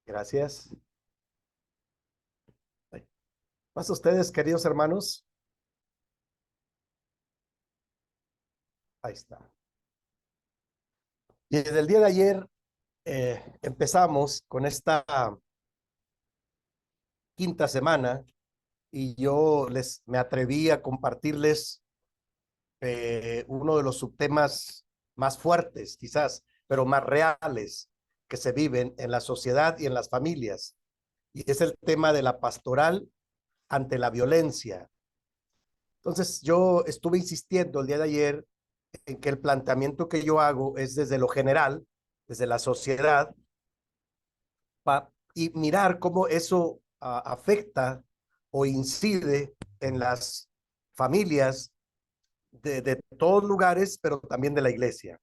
Gracias. Más ustedes, queridos hermanos. Ahí está. Y desde el día de ayer empezamos con esta quinta semana y me atreví a compartirles uno de los subtemas más fuertes, quizás, pero más reales que se viven en la sociedad y en las familias. Y es el tema de la pastoral ante la violencia. Entonces, yo estuve insistiendo el día de ayer en que el planteamiento que yo hago es desde lo general, desde la sociedad, y mirar cómo eso afecta o incide en las familias de todos lugares, pero también de la iglesia.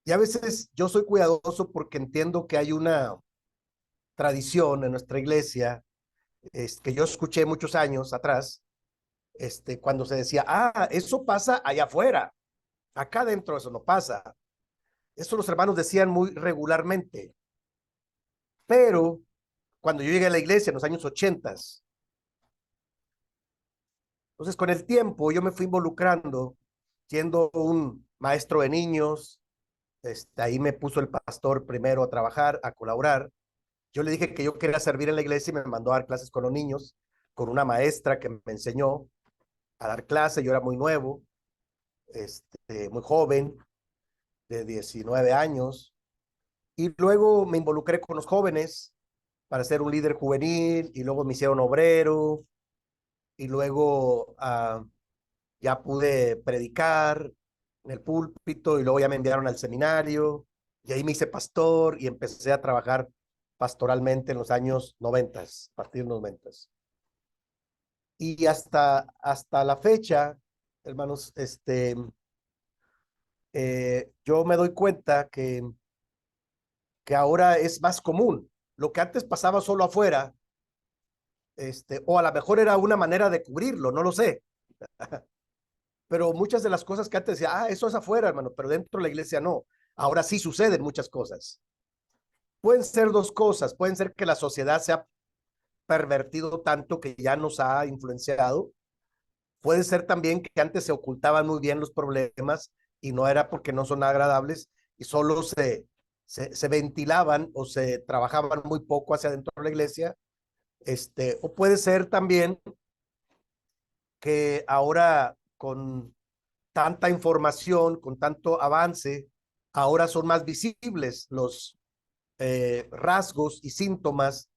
Y a veces yo soy cuidadoso porque entiendo que hay una tradición en nuestra iglesia que yo escuché muchos años atrás, cuando se decía, eso pasa allá afuera, acá dentro eso no pasa. Eso los hermanos decían muy regularmente. Pero cuando yo llegué a la iglesia en los años 80, entonces con el tiempo yo me fui involucrando, siendo un maestro de niños. Ahí me puso el pastor primero a trabajar, a colaborar. Yo le dije que yo quería servir en la iglesia y me mandó a dar clases con los niños, con una maestra que me enseñó a dar clases. Yo era muy nuevo, muy joven, de 19 años. Y luego me involucré con los jóvenes para ser un líder juvenil, y luego me hicieron obrero, y luego ya pude predicar en el púlpito, y luego ya me enviaron al seminario, y ahí me hice pastor y empecé a trabajar pastoralmente en los años 90, a partir de los 90. Y hasta la fecha, hermanos, yo me doy cuenta que ahora es más común. Lo que antes pasaba solo afuera, o a lo mejor era una manera de cubrirlo, no lo sé. Pero muchas de las cosas que antes decía, eso es afuera, hermano, pero dentro de la iglesia no. Ahora sí suceden muchas cosas. Pueden ser dos cosas. Pueden ser que la sociedad se ha pervertido tanto que ya nos ha influenciado. Puede ser también que antes se ocultaban muy bien los problemas y no era porque no son agradables y solo se ventilaban o se trabajaban muy poco hacia dentro de la iglesia. O puede ser también que ahora con tanta información, con tanto avance, ahora son más visibles los rasgos y síntomas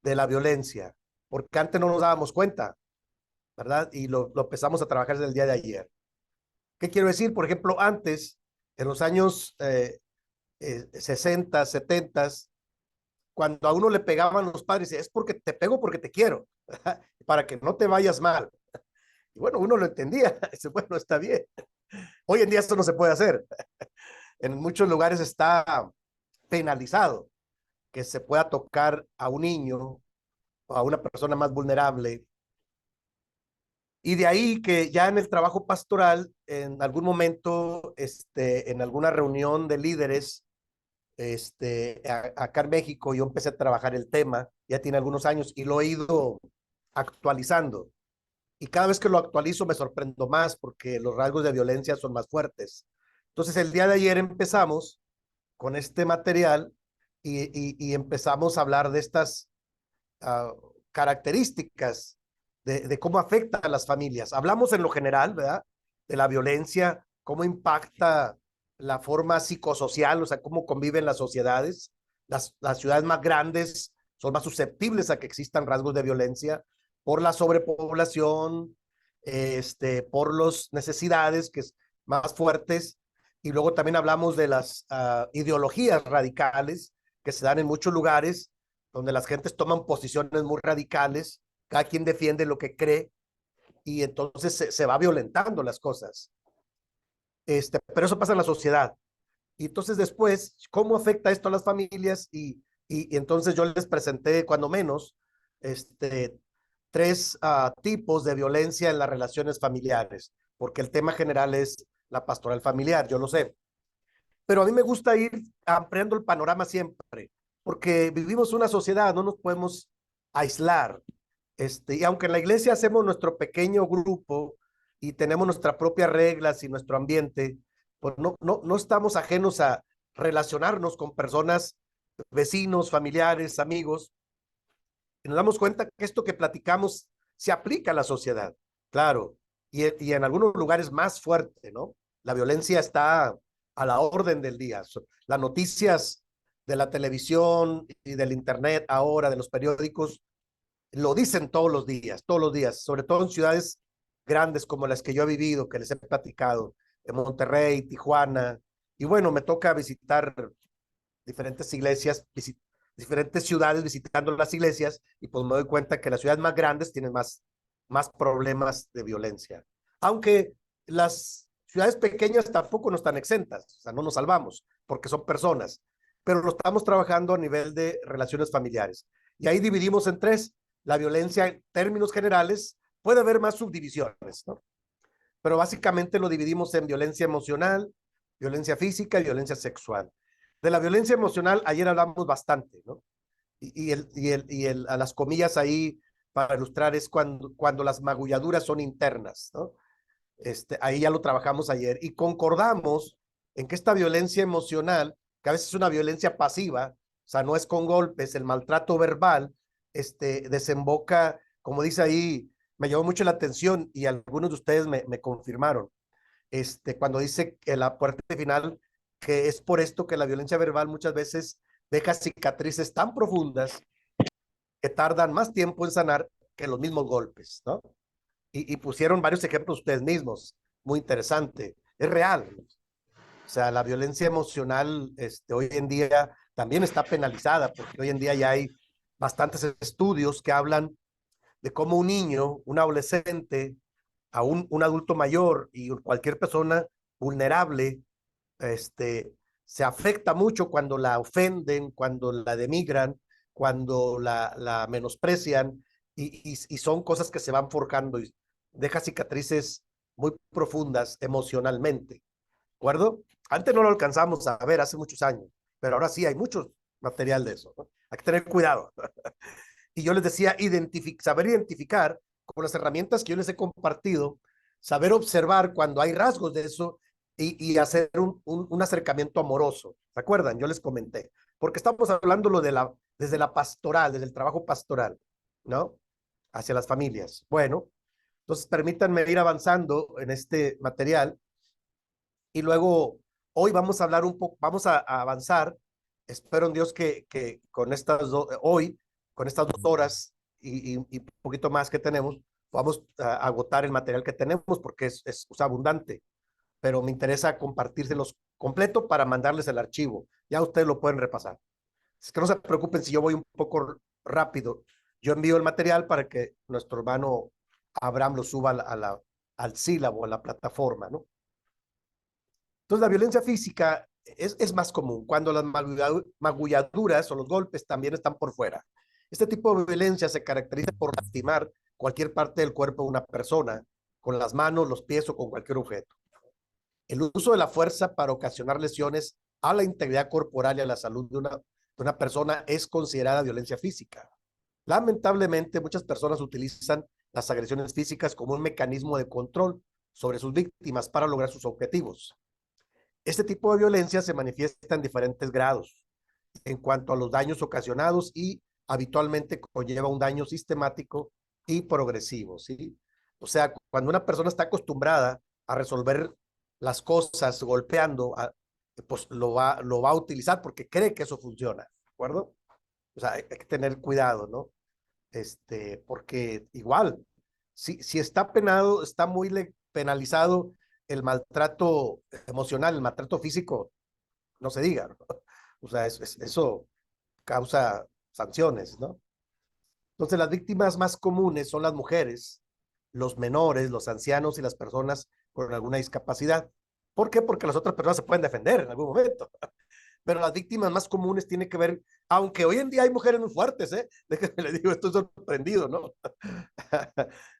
de la violencia, porque antes no nos dábamos cuenta, ¿verdad? Y lo empezamos a trabajar desde el día de ayer. ¿Qué quiero decir? Por ejemplo, antes, en los años 60, 70, cuando a uno le pegaban los padres, es porque te pego porque te quiero, para que no te vayas mal. Y bueno, uno lo entendía, dice, bueno, está bien. Hoy en día esto no se puede hacer. En muchos lugares está penalizado que se pueda tocar a un niño o a una persona más vulnerable. Y de ahí que ya en el trabajo pastoral, en algún momento, en alguna reunión de líderes, acá en México, yo empecé a trabajar el tema, ya tiene algunos años, y lo he ido actualizando. Y cada vez que lo actualizo me sorprendo más porque los rasgos de violencia son más fuertes. Entonces, el día de ayer empezamos con este material y empezamos a hablar de estas características de cómo afecta a las familias. Hablamos en lo general, ¿verdad? De la violencia, cómo impacta la forma psicosocial, o sea, cómo conviven las sociedades. Las ciudades más grandes son más susceptibles a que existan rasgos de violencia por la sobrepoblación, por las necesidades que es más fuertes. Y luego también hablamos de las ideologías radicales que se dan en muchos lugares, donde las gentes toman posiciones muy radicales, cada quien defiende lo que cree y entonces se va violentando las cosas. Pero eso pasa en la sociedad. Y entonces después, ¿cómo afecta esto a las familias? Y entonces yo les presenté, cuando menos, tres tipos de violencia en las relaciones familiares, porque el tema general es la pastoral familiar, yo lo sé. Pero a mí me gusta ir ampliando el panorama siempre. porque vivimos una sociedad, no nos podemos aislar. Y aunque en la iglesia hacemos nuestro pequeño grupo y tenemos nuestras propias reglas y nuestro ambiente, pues no estamos ajenos a relacionarnos con personas, vecinos, familiares, amigos, y nos damos cuenta que esto que platicamos se aplica a la sociedad, claro, y en algunos lugares más fuerte, ¿no? La violencia está a la orden del día. Las noticias de la televisión y del internet ahora, de los periódicos, lo dicen todos los días, sobre todo en ciudades grandes como las que yo he vivido, que les he platicado, en Monterrey, Tijuana, y bueno, me toca visitar diferentes iglesias, diferentes ciudades visitando las iglesias, y pues me doy cuenta que las ciudades más grandes tienen más problemas de violencia. Aunque las ciudades pequeñas tampoco no están exentas, o sea, no nos salvamos, porque son personas, pero lo estamos trabajando a nivel de relaciones familiares. Y ahí dividimos en tres. La violencia en términos generales, puede haber más subdivisiones, ¿no? Pero básicamente lo dividimos en violencia emocional, violencia física y violencia sexual. De la violencia emocional, ayer hablamos bastante, ¿no? A las comillas ahí para ilustrar es cuando las magulladuras son internas, ¿no? Ahí ya lo trabajamos ayer y concordamos en que esta violencia emocional, que a veces es una violencia pasiva, o sea, no es con golpes, el maltrato verbal, desemboca, como dice ahí, me llamó mucho la atención y algunos de ustedes me confirmaron, cuando dice que la parte final, que es por esto que la violencia verbal muchas veces deja cicatrices tan profundas que tardan más tiempo en sanar que los mismos golpes, ¿no? Y pusieron varios ejemplos ustedes mismos, muy interesante, es real. O sea, la violencia emocional hoy en día también está penalizada, porque hoy en día ya hay bastantes estudios que hablan de cómo un niño, un adolescente, a un adulto mayor y cualquier persona vulnerable, se afecta mucho cuando la ofenden, cuando la denigran, cuando la menosprecian, y son cosas que se van forjando y deja cicatrices muy profundas emocionalmente, ¿de acuerdo? Antes no lo alcanzamos a ver hace muchos años, pero ahora sí hay mucho material de eso, ¿no? Hay que tener cuidado. Y yo les decía, saber identificar con las herramientas que yo les he compartido, saber observar cuando hay rasgos de eso y hacer un acercamiento amoroso. ¿Se acuerdan? Yo les comenté, porque estamos hablando desde la pastoral, desde el trabajo pastoral, ¿no? Hacia las familias. Bueno, entonces permítanme ir avanzando en este material y luego hoy vamos a hablar un poco, vamos a avanzar. Espero en Dios que con hoy, con estas 2 horas y un poquito más que tenemos, vamos a agotar el material que tenemos porque es abundante, pero me interesa compartírselos completo para mandarles el archivo. Ya ustedes lo pueden repasar. Es que no se preocupen si yo voy un poco rápido. Yo envío el material para que nuestro hermano Abraham lo suba al sílabo, a la plataforma, ¿no? Entonces, la violencia física es más común cuando las magulladuras o los golpes también están por fuera. Este tipo de violencia se caracteriza por lastimar cualquier parte del cuerpo de una persona, con las manos, los pies o con cualquier objeto. El uso de la fuerza para ocasionar lesiones a la integridad corporal y a la salud de una persona es considerada violencia física. Lamentablemente, muchas personas utilizan las agresiones físicas como un mecanismo de control sobre sus víctimas para lograr sus objetivos. Este tipo de violencia se manifiesta en diferentes grados en cuanto a los daños ocasionados y habitualmente conlleva un daño sistemático y progresivo, ¿sí? O sea, cuando una persona está acostumbrada a resolver las cosas golpeando, pues lo va a utilizar porque cree que eso funciona, ¿de acuerdo? O sea, hay que tener cuidado, ¿no? Porque igual, si está penado, está muy penalizado el maltrato emocional, el maltrato físico, no se diga, ¿no? O sea, eso causa sanciones, ¿no? Entonces, las víctimas más comunes son las mujeres, los menores, los ancianos y las personas con alguna discapacidad. ¿Por qué? Porque las otras personas se pueden defender en algún momento. Pero las víctimas más comunes tienen que ver, aunque hoy en día hay mujeres muy fuertes, ¿eh? Déjenme les digo, estoy sorprendido, ¿no?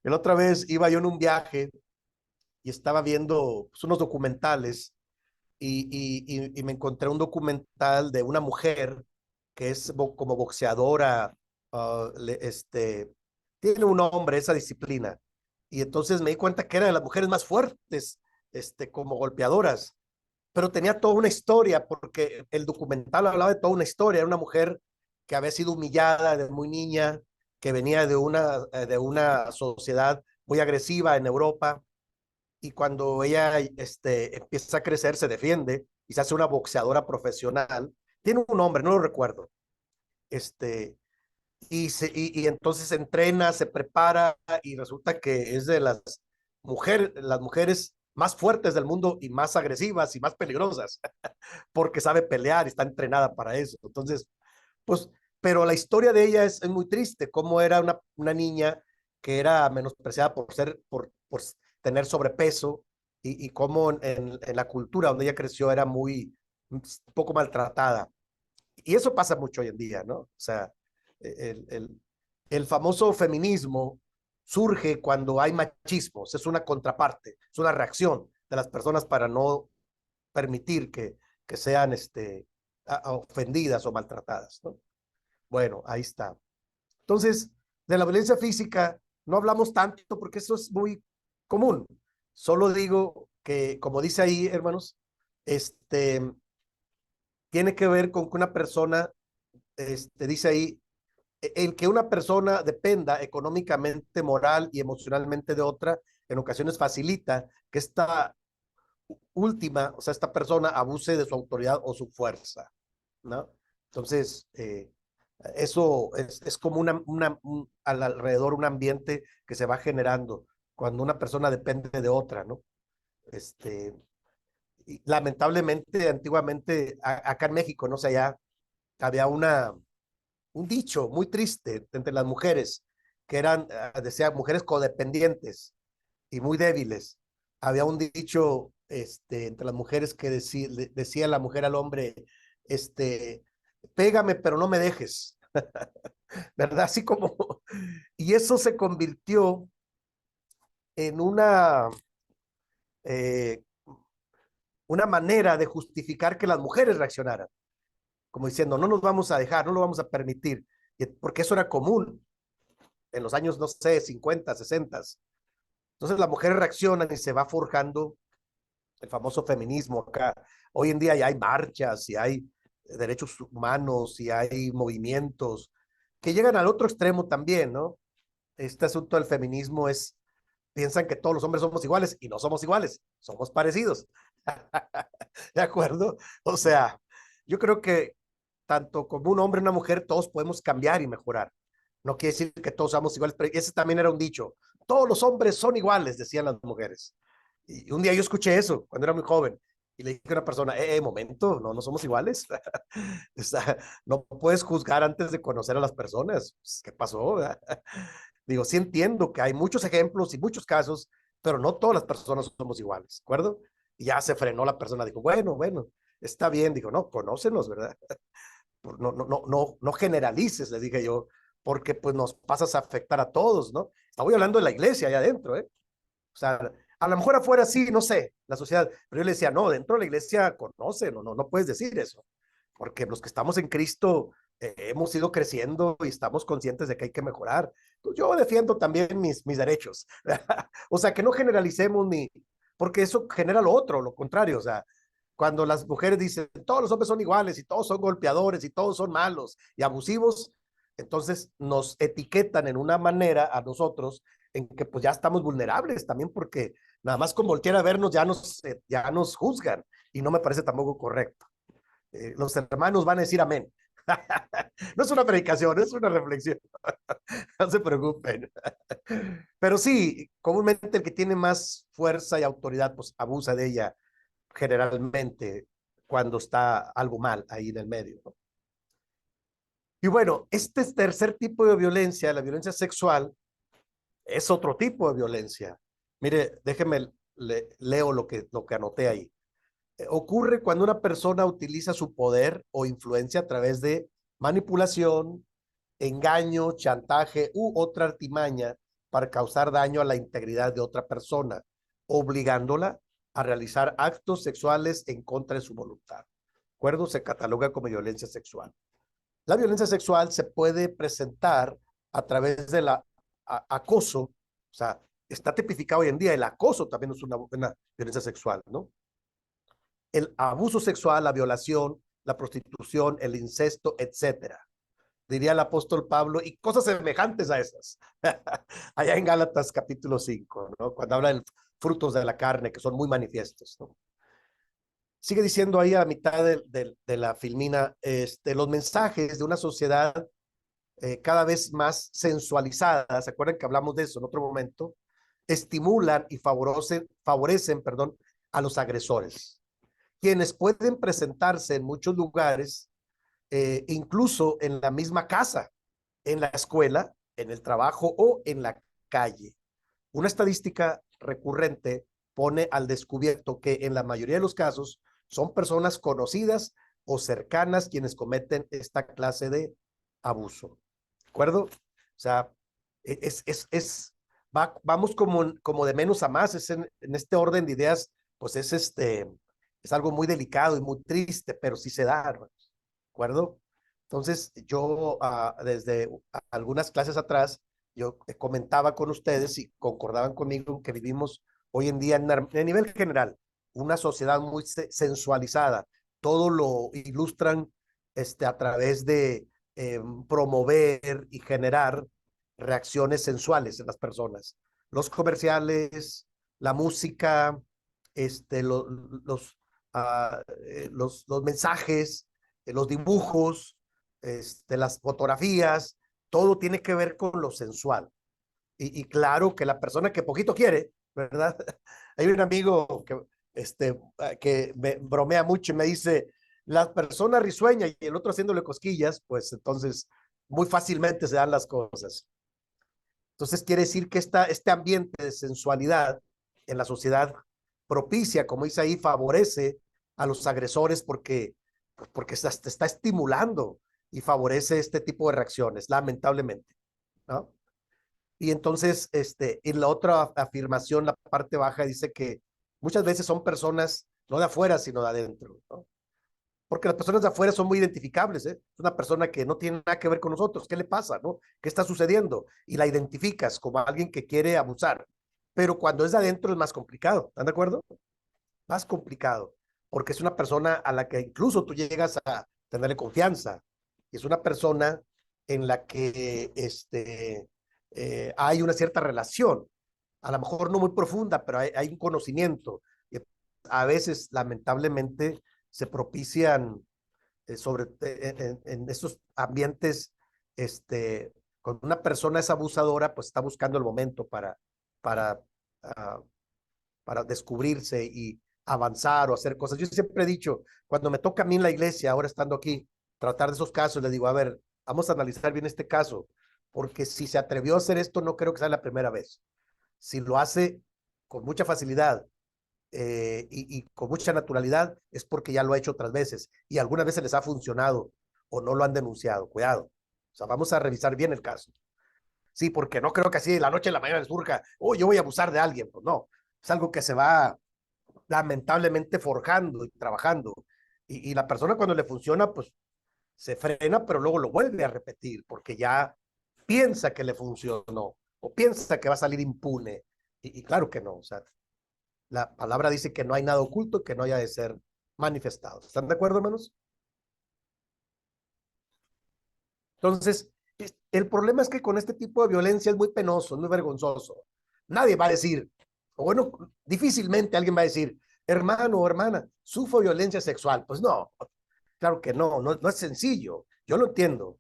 La otra vez iba yo en un viaje y estaba viendo pues, unos documentales y me encontré un documental de una mujer que es como boxeadora, tiene un nombre esa disciplina. Y entonces me di cuenta que era de las mujeres más fuertes, como golpeadoras, pero tenía toda una historia, porque el documental hablaba de toda una historia. Era una mujer que había sido humillada desde muy niña, que venía de una sociedad muy agresiva en Europa, y cuando ella empieza a crecer, se defiende y se hace una boxeadora profesional. Tiene un nombre, no lo recuerdo. Este, y entonces se entrena, se prepara y resulta que es de las mujeres más fuertes del mundo y más agresivas y más peligrosas, porque sabe pelear y está entrenada para eso. Entonces, pues, pero la historia de ella es muy triste, cómo era una niña que era menospreciada por tener sobrepeso, y cómo en la cultura donde ella creció era un poco maltratada. Y eso pasa mucho hoy en día, ¿no? O sea, el, el, el famoso feminismo surge cuando hay machismos, es una contraparte, es una reacción de las personas para no permitir que sean ofendidas o maltratadas, ¿no? Bueno, ahí está. Entonces, de la violencia física no hablamos tanto porque eso es muy común. Solo digo que, como dice ahí, hermanos, tiene que ver con que una persona, dice ahí, el que una persona dependa económicamente, moral y emocionalmente de otra, en ocasiones facilita que esta última, o sea, esta persona abuse de su autoridad o su fuerza, ¿no? Entonces, eso es como alrededor un ambiente que se va generando cuando una persona depende de otra, ¿no? Este, y lamentablemente, antiguamente, acá en México, no sé, allá había un dicho muy triste entre las mujeres, que eran, decía, mujeres codependientes y muy débiles. Había un dicho, entre las mujeres que decía la mujer al hombre, este, pégame, pero no me dejes, ¿verdad? Así como, y eso se convirtió en eh, una manera de justificar que las mujeres reaccionaran, como diciendo, no nos vamos a dejar, no lo vamos a permitir, porque eso era común en los años, no sé, 50, 60. Entonces las mujeres reaccionan y se va forjando el famoso feminismo acá. Hoy en día ya hay marchas y hay derechos humanos y hay movimientos que llegan al otro extremo también, ¿no? Este asunto del feminismo piensan que todos los hombres somos iguales y no somos iguales, somos parecidos. ¿De acuerdo? O sea, yo creo que tanto como un hombre y una mujer, todos podemos cambiar y mejorar. No quiere decir que todos somos iguales, pero ese también era un dicho. Todos los hombres son iguales, decían las mujeres. Y un día yo escuché eso cuando era muy joven y le dije a una persona, momento, no, no somos iguales. No puedes juzgar antes de conocer a las personas. ¿Qué pasó? Digo, sí entiendo que hay muchos ejemplos y muchos casos, pero no todas las personas somos iguales, ¿de acuerdo? Y ya se frenó la persona, dijo, bueno, bueno, está bien. Dijo, no, conócenos, ¿verdad? No generalices, les dije yo, porque pues nos pasas a afectar a todos, ¿no? Estaba hablando de la iglesia allá adentro, ¿eh? O sea, a lo mejor afuera sí, no sé, la sociedad, pero yo le decía, no, dentro de la iglesia conoce, no puedes decir eso, porque los que estamos en Cristo hemos ido creciendo y estamos conscientes de que hay que mejorar. Entonces, yo defiendo también mis derechos. O sea, que no generalicemos porque eso genera lo otro, lo contrario. O sea, cuando las mujeres dicen, todos los hombres son iguales y todos son golpeadores y todos son malos y abusivos, entonces nos etiquetan en una manera a nosotros en que pues ya estamos vulnerables también, porque nada más con voltear a vernos ya nos juzgan, y no me parece tampoco correcto. Los hermanos van a decir amén. No es una predicación, es una reflexión. No se preocupen. Pero sí, comúnmente el que tiene más fuerza y autoridad, pues abusa de ella generalmente cuando está algo mal ahí en el medio, ¿no? Y bueno, este tercer tipo de violencia, la violencia sexual, es otro tipo de violencia. Mire, déjeme, leo lo que anoté ahí. Ocurre cuando una persona utiliza su poder o influencia a través de manipulación, engaño, chantaje u otra artimaña para causar daño a la integridad de otra persona, obligándola a realizar actos sexuales en contra de su voluntad. ¿De acuerdo? Se cataloga como violencia sexual. La violencia sexual se puede presentar a través del acoso, o sea, está tipificado hoy en día, el acoso también es una violencia sexual, ¿no? El abuso sexual, la violación, la prostitución, el incesto, etcétera. Diría el apóstol Pablo, y cosas semejantes a esas. Allá en Gálatas capítulo 5, ¿no? Cuando habla de frutos de la carne, que son muy manifiestos, ¿no? Sigue diciendo ahí a mitad de la filmina, los mensajes de una sociedad cada vez más sensualizada, ¿se acuerdan que hablamos de eso en otro momento? Estimulan y favorecen, perdón, a los agresores, quienes pueden presentarse en muchos lugares, incluso en la misma casa, en la escuela, en el trabajo o en la calle. Una estadística recurrente pone al descubierto que en la mayoría de los casos son personas conocidas o cercanas quienes cometen esta clase de abuso. ¿De acuerdo? O sea, vamos como de menos a más, en este orden de ideas, pues es algo muy delicado y muy triste, pero sí se da, ¿no? ¿De acuerdo? Entonces, yo desde algunas clases atrás, yo comentaba con ustedes y concordaban conmigo que vivimos hoy en día a nivel general una sociedad muy sensualizada. Todo lo ilustran a través de promover y generar reacciones sensuales en las personas. Los comerciales, la música, este, lo, los mensajes, los dibujos, las fotografías, todo tiene que ver con lo sensual. Y claro que la persona que poquito quiere, ¿verdad? Hay un amigo que me bromea mucho y me dice, la persona risueña y el otro haciéndole cosquillas, pues entonces muy fácilmente se dan las cosas. Entonces quiere decir que este ambiente de sensualidad en la sociedad propicia, como dice ahí, favorece a los agresores porque está estimulando y favorece este tipo de reacciones, lamentablemente, ¿no? Y entonces, en la otra afirmación, la parte baja dice que muchas veces son personas no de afuera, sino de adentro, ¿no? Porque las personas de afuera son muy identificables, ¿eh? Es una persona que no tiene nada que ver con nosotros. ¿Qué le pasa, no? ¿Qué está sucediendo? Y la identificas como alguien que quiere abusar. Pero cuando es de adentro es más complicado. ¿Están de acuerdo? Más complicado. Porque es una persona a la que incluso tú llegas a tenerle confianza. Y es una persona en la que hay una cierta relación. A lo mejor no muy profunda, pero hay un conocimiento. Y a veces, lamentablemente, se propician en estos ambientes, cuando una persona es abusadora, pues está buscando el momento para, uh, para descubrirse y avanzar o hacer cosas. Yo siempre he dicho, cuando me toca a mí en la iglesia, ahora estando aquí, tratar de esos casos, le digo, a ver, vamos a analizar bien este caso, porque si se atrevió a hacer esto, no creo que sea la primera vez. Si lo hace con mucha facilidad y con mucha naturalidad, es porque ya lo ha hecho otras veces y algunas veces les ha funcionado o no lo han denunciado. Cuidado. O sea, vamos a revisar bien el caso. Sí, porque no creo que así de la noche a la mañana les surja, oh, yo voy a abusar de alguien. Pues no, es algo que se va lamentablemente forjando y trabajando. Y la persona cuando le funciona, pues se frena, pero luego lo vuelve a repetir porque ya piensa que le funcionó o piensa que va a salir impune. Y claro que no. O sea, la palabra dice que no hay nada oculto que no haya de ser manifestado. ¿Están de acuerdo, hermanos? Entonces, el problema es que con este tipo de violencia es muy penoso, muy vergonzoso. Nadie va a decir, o bueno, difícilmente alguien va a decir, hermano o hermana, sufro violencia sexual. Pues no, claro que no es sencillo. Yo lo entiendo.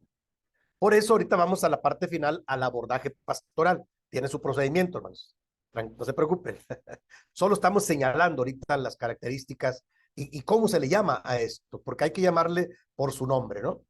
Por eso ahorita vamos a la parte final, al abordaje pastoral. Tiene su procedimiento, hermanos. No se preocupen. Solo estamos señalando ahorita las características y cómo se le llama a esto, porque hay que llamarle por su nombre, ¿no?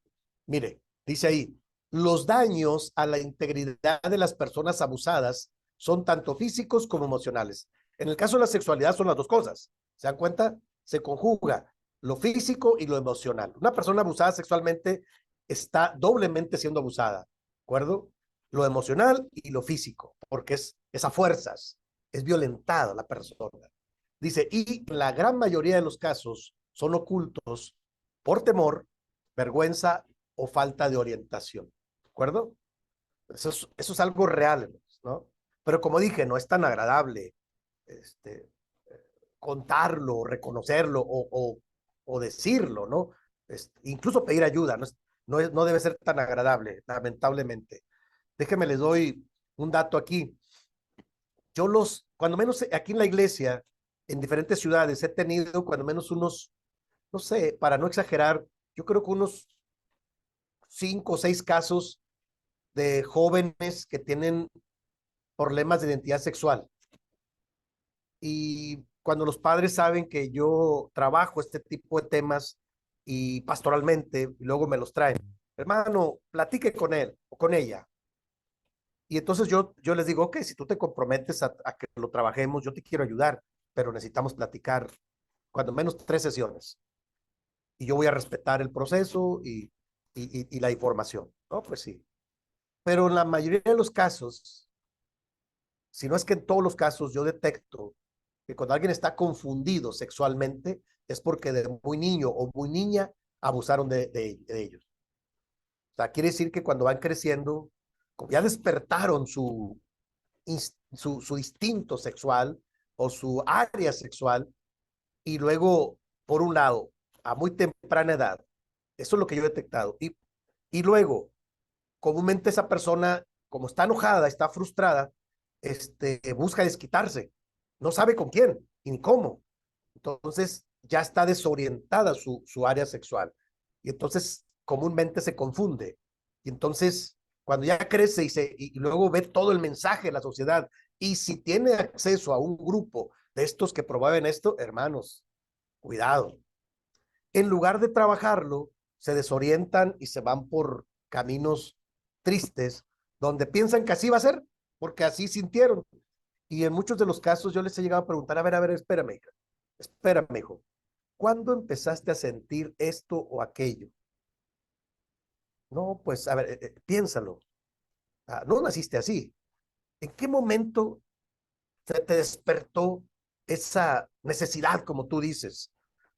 Mire, dice ahí, los daños a la integridad de las personas abusadas son tanto físicos como emocionales. En el caso de la sexualidad son las dos cosas. ¿Se dan cuenta? Se conjuga lo físico y lo emocional. Una persona abusada sexualmente está doblemente siendo abusada, ¿de acuerdo? Lo emocional y lo físico, porque es a fuerzas, es violentada la persona. Dice, y la gran mayoría de los casos son ocultos por temor, vergüenza o falta de orientación, ¿de acuerdo? Eso es algo real, ¿no? Pero como dije, no es tan agradable este, contarlo, reconocerlo o decirlo, ¿no? Incluso pedir ayuda, no debe ser tan agradable, lamentablemente. Déjenme les doy un dato aquí. Cuando menos aquí en la iglesia, en diferentes ciudades, he tenido cuando menos unos, no sé, para no exagerar, yo creo que unos 5 o 6 casos de jóvenes que tienen problemas de identidad sexual. Y cuando los padres saben que yo trabajo este tipo de temas y pastoralmente, y luego me los traen, hermano, platique con él o con ella. Y entonces yo les digo, ok, si tú te comprometes a que lo trabajemos, yo te quiero ayudar, pero necesitamos platicar cuando menos 3 sesiones. Y yo voy a respetar el proceso y la información. No, pues sí. Pero en la mayoría de los casos, si no es que en todos los casos, yo detecto que cuando alguien está confundido sexualmente es porque de muy niño o muy niña abusaron de ellos. O sea, quiere decir que cuando van creciendo, como ya despertaron su instinto sexual o su área sexual, y luego, por un lado, a muy temprana edad, eso es lo que yo he detectado, y luego, comúnmente esa persona, como está enojada, está frustrada, busca desquitarse, no sabe con quién y ni cómo. Entonces ya está desorientada su área sexual. Y entonces comúnmente se confunde. Y entonces cuando ya crece y luego ve todo el mensaje de la sociedad, y si tiene acceso a un grupo de estos que promueven esto, hermanos, cuidado. En lugar de trabajarlo, se desorientan y se van por caminos tristes, donde piensan que así va a ser, porque así sintieron. Y en muchos de los casos yo les he llegado a preguntar, a ver, espérame, hijo, ¿cuándo empezaste a sentir esto o aquello? No, pues, a ver, piénsalo. No naciste así. ¿En qué momento te despertó esa necesidad, como tú dices,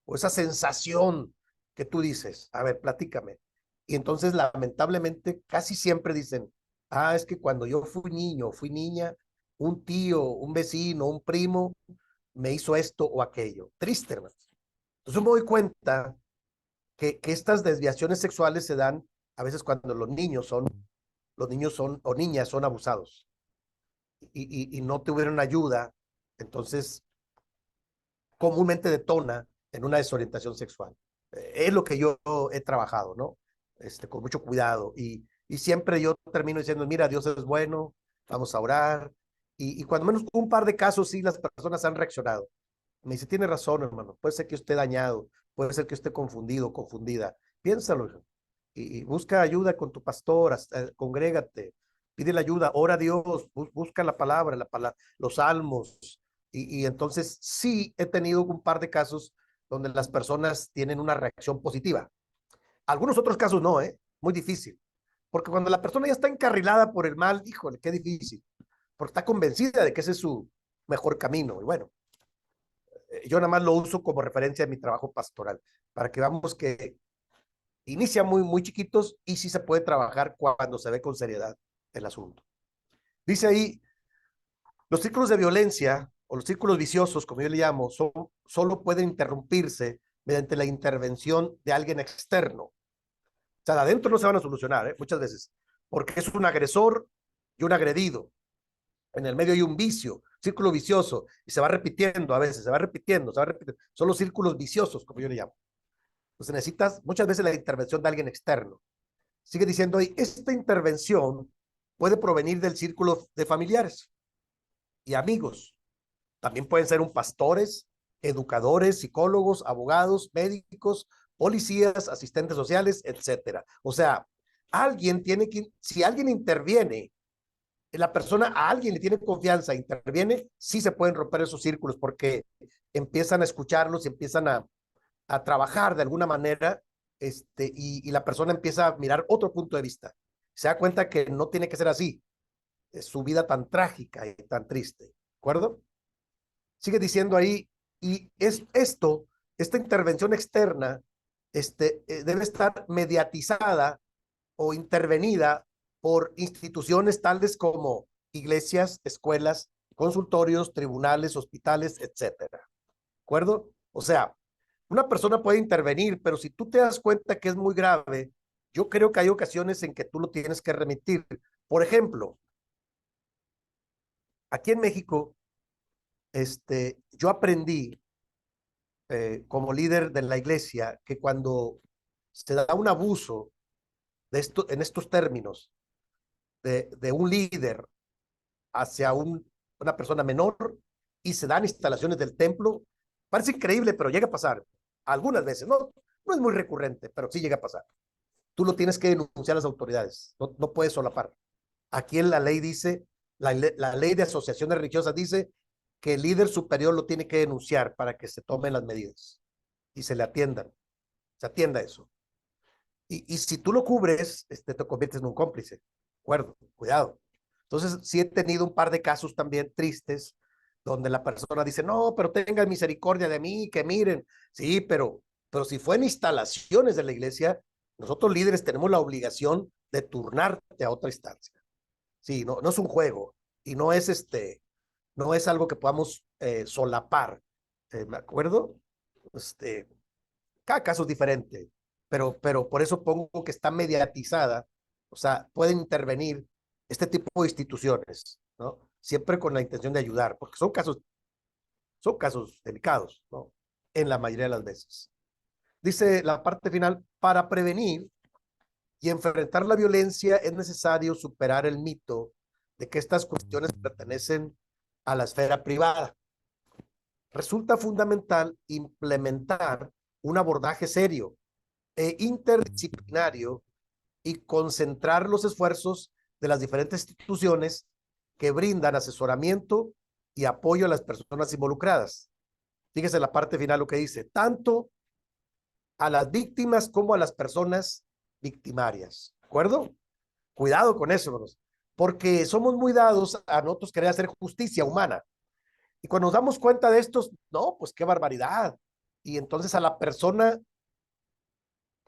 o esa sensación que tú dices? A ver, platícame. Y entonces, lamentablemente, casi siempre dicen, es que cuando yo fui niño, fui niña, un tío, un vecino, un primo, me hizo esto o aquello. Triste, hermano. Entonces me doy cuenta que estas desviaciones sexuales se dan a veces cuando los niños son o niñas son abusados y no tuvieron ayuda, entonces comúnmente detona en una desorientación sexual. Es lo que yo he trabajado, ¿no? Con mucho cuidado y siempre yo termino diciendo, mira, Dios es bueno, vamos a orar. Y cuando menos un par de casos sí las personas han reaccionado. Me dice, tiene razón, hermano, puede ser que esté dañado, puede ser que esté confundido, confundida. Piénsalo, hijo, y busca ayuda con tu pastor, congrégate, pide la ayuda, ora a Dios, busca los salmos. Y entonces sí he tenido un par de casos donde las personas tienen una reacción positiva. Algunos otros casos no, muy difícil. Porque cuando la persona ya está encarrilada por el mal, híjole, qué difícil. Porque está convencida de que ese es su mejor camino. Y bueno, yo nada más lo uso como referencia de mi trabajo pastoral, para que veamos que inicia muy, muy chiquitos y sí se puede trabajar cuando se ve con seriedad el asunto. Dice ahí, los círculos de violencia o los círculos viciosos, como yo le llamo, solo pueden interrumpirse mediante la intervención de alguien externo. O sea, de adentro no se van a solucionar, muchas veces, porque es un agresor y un agredido. En el medio hay un vicio, círculo vicioso, y se va repitiendo a veces, se va repitiendo, se va repitiendo. Son los círculos viciosos, como yo le llamo. Entonces necesitas muchas veces la intervención de alguien externo. Sigue diciendo ahí, esta intervención puede provenir del círculo de familiares y amigos. También pueden ser pastores, educadores, psicólogos, abogados, médicos, policías, asistentes sociales, etcétera. O sea, si alguien interviene, la persona a alguien le tiene confianza, interviene, sí se pueden romper esos círculos porque empiezan a escucharlos y empiezan a trabajar de alguna manera, y la persona empieza a mirar otro punto de vista. Se da cuenta que no tiene que ser así, es su vida tan trágica y tan triste, ¿de acuerdo? Sigue diciendo ahí, y esta intervención externa, debe estar mediatizada o intervenida por instituciones tales como iglesias, escuelas, consultorios, tribunales, hospitales, etcétera. ¿De acuerdo? O sea, una persona puede intervenir, pero si tú te das cuenta que es muy grave, yo creo que hay ocasiones en que tú lo tienes que remitir. Por ejemplo, aquí en México, yo aprendí como líder de la iglesia que cuando se da un abuso en estos términos de un líder hacia una persona menor y se dan instalaciones del templo, parece increíble, pero llega a pasar algunas veces, no es muy recurrente, pero sí llega a pasar. Tú lo tienes que denunciar a las autoridades, no puedes solapar. Aquí en la ley dice, la ley de asociaciones religiosas dice que el líder superior lo tiene que denunciar para que se tomen las medidas y se le atiendan, se atienda eso. Y si tú lo cubres, te conviertes en un cómplice. ¿De acuerdo? Cuidado. Entonces, sí he tenido un par de casos también tristes donde la persona dice, no, pero tengan misericordia de mí, que miren. Sí, pero si fue en instalaciones de la iglesia, nosotros líderes tenemos la obligación de turnarte a otra instancia. Sí, no es un juego y no es algo que podamos solapar. ¿Me acuerdo? Este, cada caso es diferente, pero por eso pongo que está mediatizada, o sea, pueden intervenir este tipo de instituciones, ¿no? Siempre con la intención de ayudar, porque son casos delicados, ¿no? En la mayoría de las veces. Dice la parte final, para prevenir y enfrentar la violencia es necesario superar el mito de que estas cuestiones pertenecen a la esfera privada. Resulta fundamental implementar un abordaje serio e interdisciplinario y concentrar los esfuerzos de las diferentes instituciones que brindan asesoramiento y apoyo a las personas involucradas. Fíjese la parte final lo que dice, tanto a las víctimas como a las personas victimarias. ¿De acuerdo? Cuidado con eso, hermanos, porque somos muy dados a nosotros querer hacer justicia humana. Y cuando nos damos cuenta de estos, no, pues qué barbaridad. Y entonces a la persona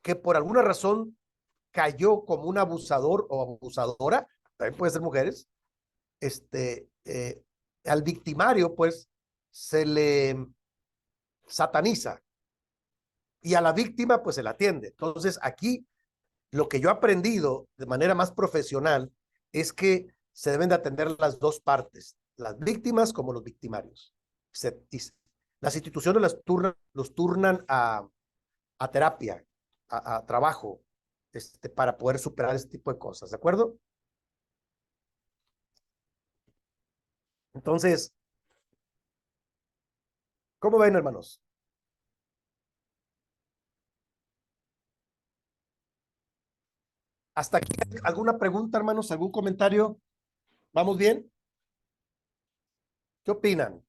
que por alguna razón cayó como un abusador o abusadora, también puede ser mujeres, al victimario pues se le sataniza y a la víctima pues se la atiende. Entonces aquí lo que yo he aprendido de manera más profesional es que se deben de atender las dos partes, las víctimas como los victimarios. Las instituciones los turnan a terapia, a trabajo, para poder superar este tipo de cosas, ¿de acuerdo? Entonces, ¿cómo ven, hermanos? Hasta aquí, ¿alguna pregunta, hermanos? ¿Algún comentario? ¿Vamos bien? ¿Qué opinan?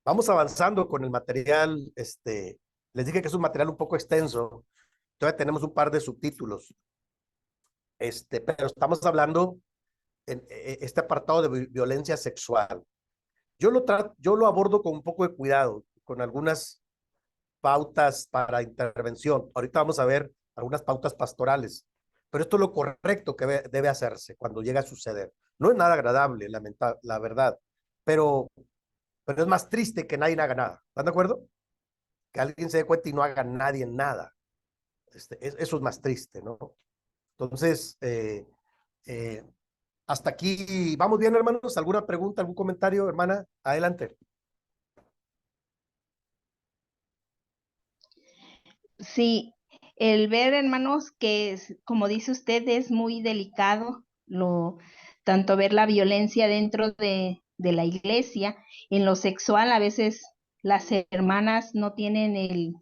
Vamos avanzando con el material. Les dije que es un material un poco extenso. Todavía tenemos un par de subtítulos. Pero estamos hablando en este apartado de violencia sexual. Yo lo abordo con un poco de cuidado, con algunas pautas para intervención. Ahorita vamos a ver algunas pautas pastorales, pero esto es lo correcto que debe hacerse cuando llega a suceder. No es nada agradable, la verdad, pero, pero es más triste que nadie haga nada. ¿Están de acuerdo? Que alguien se dé cuenta y no haga nadie nada. Eso es más triste, ¿no? Entonces, eh, hasta aquí, ¿vamos bien, hermanos? ¿Alguna pregunta, algún comentario, hermana? Adelante. Sí, el ver, hermanos, que como dice usted, es muy delicado, tanto ver la violencia dentro de la iglesia, en lo sexual, a veces las hermanas no tienen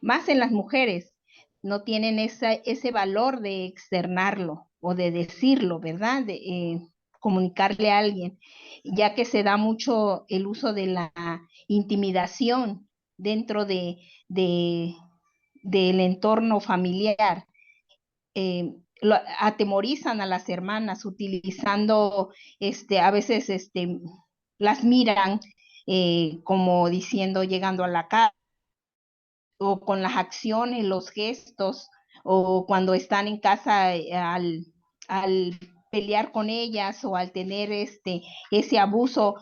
más en las mujeres, no tienen ese valor de externarlo o de decirlo, ¿verdad? De comunicarle a alguien, ya que se da mucho el uso de la intimidación dentro de del entorno familiar. Atemorizan a las hermanas utilizando, a veces las miran como diciendo, llegando a la casa, o con las acciones, los gestos, o cuando están en casa al pelear con ellas o al tener ese abuso